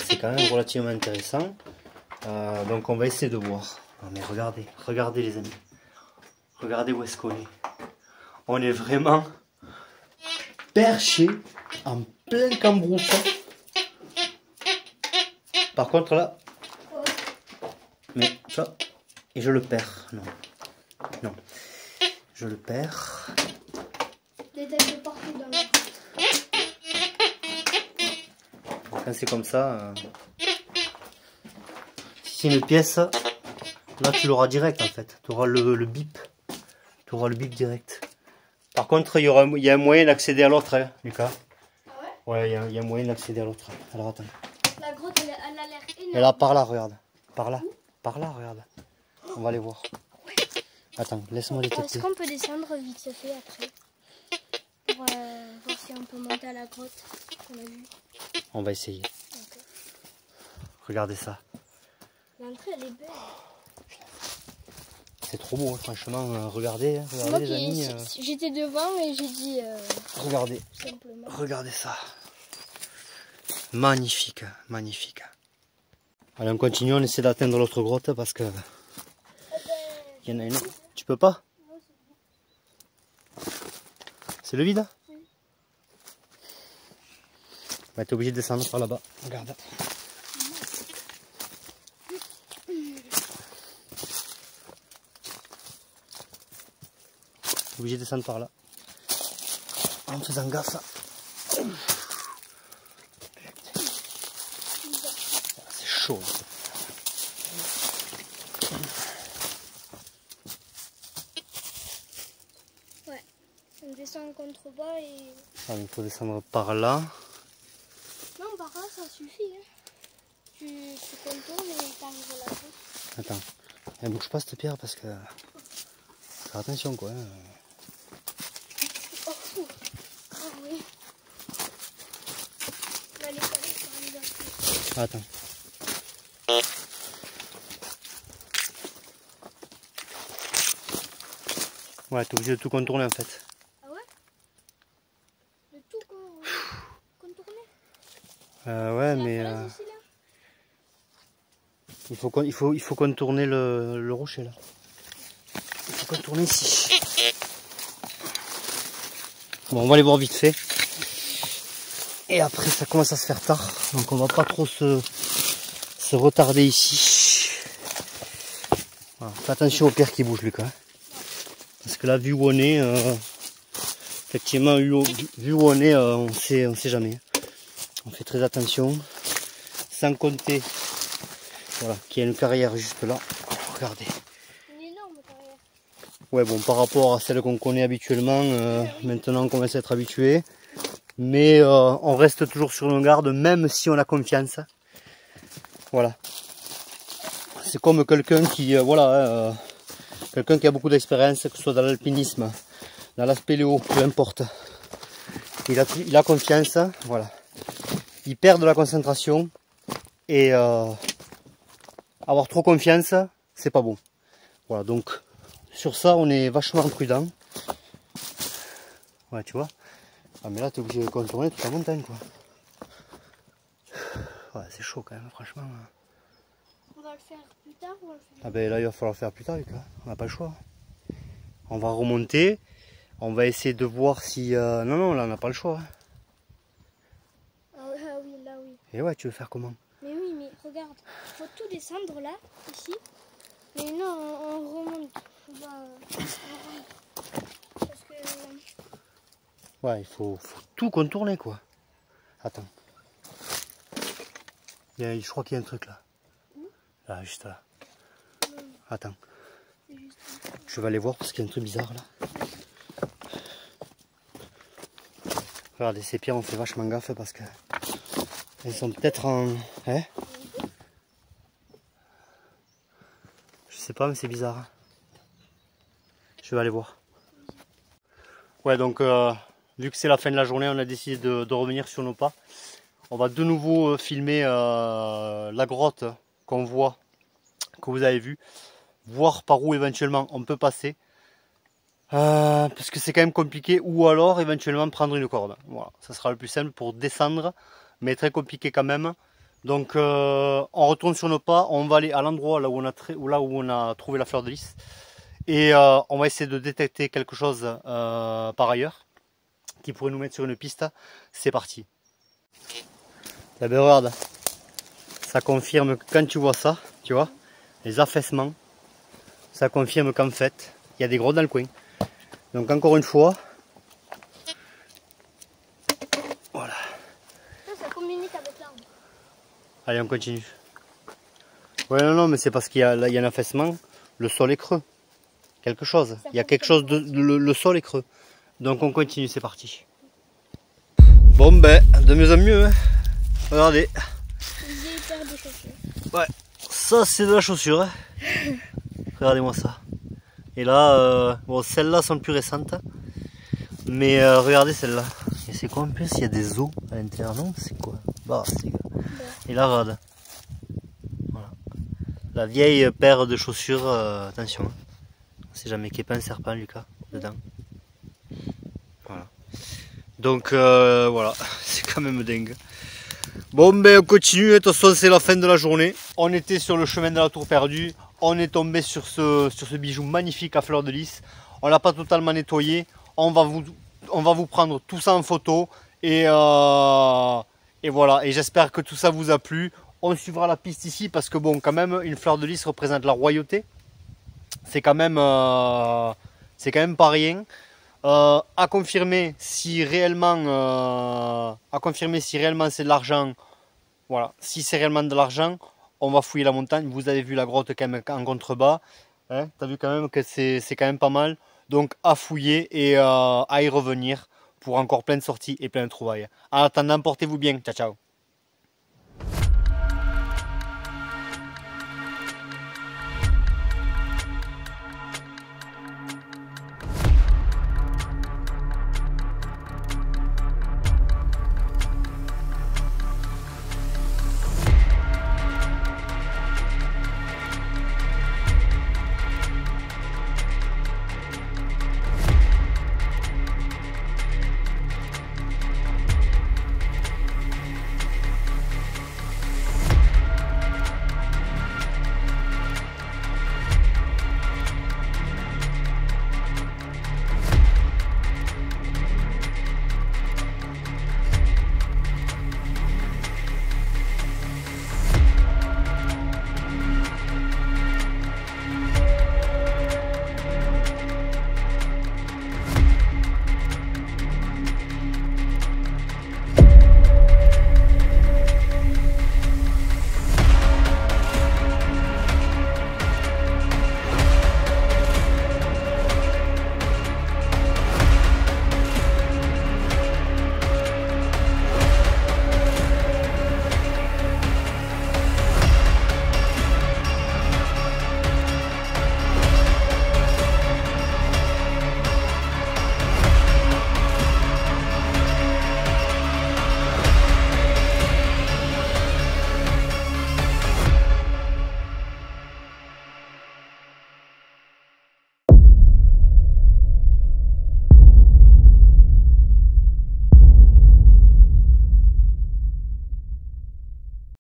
c'est quand même relativement intéressant. Donc on va essayer de voir. Non, mais regardez les amis. Regardez où est-ce qu'on est. On est vraiment perché en plein cambrousse. Par contre là, mais ça, et je le perds. Non, je le perds. Des têtes partout dans le... Quand c'est comme ça, si c'est une pièce, là tu l'auras direct en fait. Tu auras le bip. Tu auras le bip direct. Par contre, il y a un moyen d'accéder à l'autre, hein, Lucas. Ah ouais? Ouais, il y a un moyen d'accéder à l'autre. Alors attends. La grotte, elle a l'air énorme. Et là, par là, regarde. Par là, regarde. On va aller voir. Attends, laisse-moi détecter. Est-ce qu'on peut descendre vite fait après? Pour voir si on peut monter à la grotte qu'on a vue. On va essayer. Okay. Regardez ça. L'entrée, elle est belle. C'est trop beau, hein, franchement. Regardez les amis. J'étais devant et j'ai dit... regardez. Simplement. Regardez ça. Magnifique. Allez, on continue, on essaie d'atteindre l'autre grotte parce que... Il y en a une autre. Tu peux pas? C'est le vide? Oui. Bah, t'es obligé de descendre par là-bas. Regarde. Obligé de descendre par là. En faisant gaffe. C'est chaud. Ouais. On descend en contrebas et... Ah, il faut descendre par là. Non, par là, ça suffit. Hein. Tu contournes et t'arrives à la grotte. Attends. Elle bouge pas cette pierre parce que... Faire attention quoi. Oh, fou. Ah oui. On va aller par les autres. Attends. Ouais, t'es obligé de tout contourner en fait. Ah ouais? De tout contourner? Ouais, mais Ici, là. il faut contourner le rocher là. Il faut contourner ici. Bon, on va aller voir vite fait. Et après ça commence à se faire tard, donc on va pas trop se retarder ici. Voilà. Fais attention aux pierres qui bougent, Lucas. Parce que là, vu où on est, effectivement, vu où on est, on sait jamais. On fait très attention. Sans compter, voilà, qu'il y a une carrière juste là. Regardez. Une énorme carrière. Ouais, bon, par rapport à celle qu'on connaît habituellement, maintenant on commence à être habitué. Mais on reste toujours sur nos gardes, même si on a confiance. Voilà. C'est comme quelqu'un qui, quelqu'un qui a beaucoup d'expérience, que ce soit dans l'alpinisme, dans la spéléo, peu importe. Il a confiance, voilà. Il perd de la concentration et avoir trop confiance, c'est pas bon. Voilà, donc sur ça, on est vachement prudent. Ouais, tu vois. Ah, mais là, tu es obligé de contourner toute la montagne, quoi. Ouais, c'est chaud quand même, franchement. On va le faire plus tard ou on le fait? Ah ben là, il va falloir le faire plus tard, Lucas. On n'a pas le choix. On va remonter. On va essayer de voir si... Non, là, on n'a pas le choix. Ah oui, là oui. Et ouais, tu veux faire comment? Mais oui, mais regarde, faut tout descendre là, ici. Mais non, on remonte. On remonte. Parce que... Ouais, il faut tout contourner, quoi. Attends. Je crois qu'il y a un truc là. Là, juste là. Attends. Je vais aller voir parce qu'il y a un truc bizarre là. Regardez, ces pierres, on fait vachement gaffe parce que elles sont peut-être en... Hein? Je sais pas, mais c'est bizarre. Je vais aller voir. Ouais, donc vu que c'est la fin de la journée, on a décidé de revenir sur nos pas. On va de nouveau filmer la grotte qu'on voit, que vous avez vu, voir par où éventuellement on peut passer. Parce que c'est quand même compliqué, ou alors éventuellement prendre une corde. Voilà, ça sera le plus simple pour descendre, mais très compliqué quand même. Donc on retourne sur nos pas, on va aller à l'endroit là où on a trouvé la fleur de lys. Et on va essayer de détecter quelque chose par ailleurs, qui pourrait nous mettre sur une piste. C'est parti. Eh ben regarde, ça confirme que quand tu vois ça, tu vois, les affaissements, ça confirme qu'en fait, il y a des grottes dans le coin. Donc encore une fois, voilà. Ça communique avec l'arbre. Allez, on continue. Ouais, non, mais c'est parce qu'il y a un affaissement, le sol est creux. Quelque chose. Il y a quelque chose, le sol est creux. Donc on continue, c'est parti. Bon ben, de mieux en mieux, hein. Regardez. Vieille paire de chaussures. Ouais, ça c'est de la chaussure. Hein. Regardez-moi ça. Et là, bon, celles-là sont plus récentes. Mais regardez celle-là. Et c'est quoi en plus? Il y a des os à l'intérieur, non? C'est quoi? Bah, c'est... Et là, regarde. Voilà. La vieille paire de chaussures, attention. On sait jamais qu'il n'y ait pas un serpent, Lucas, dedans. Voilà. Donc, voilà. C'est quand même dingue. Bon, ben on continue. De toute façon, c'est la fin de la journée. On était sur le chemin de la tour perdue. On est tombé sur ce bijou magnifique à fleur de lys. On l'a pas totalement nettoyé. On va vous prendre tout ça en photo. Et voilà. Et j'espère que tout ça vous a plu. On suivra la piste ici parce que bon, quand même, une fleur de lys représente la royauté. C'est quand même pas rien. À confirmer si réellement c'est de l'argent. Voilà, si c'est réellement de l'argent, on va fouiller la montagne. Vous avez vu la grotte quand même en contrebas. Hein, t'as vu quand même que c'est quand même pas mal. Donc à fouiller et à y revenir pour encore plein de sorties et plein de trouvailles. En attendant, portez-vous bien. Ciao, ciao.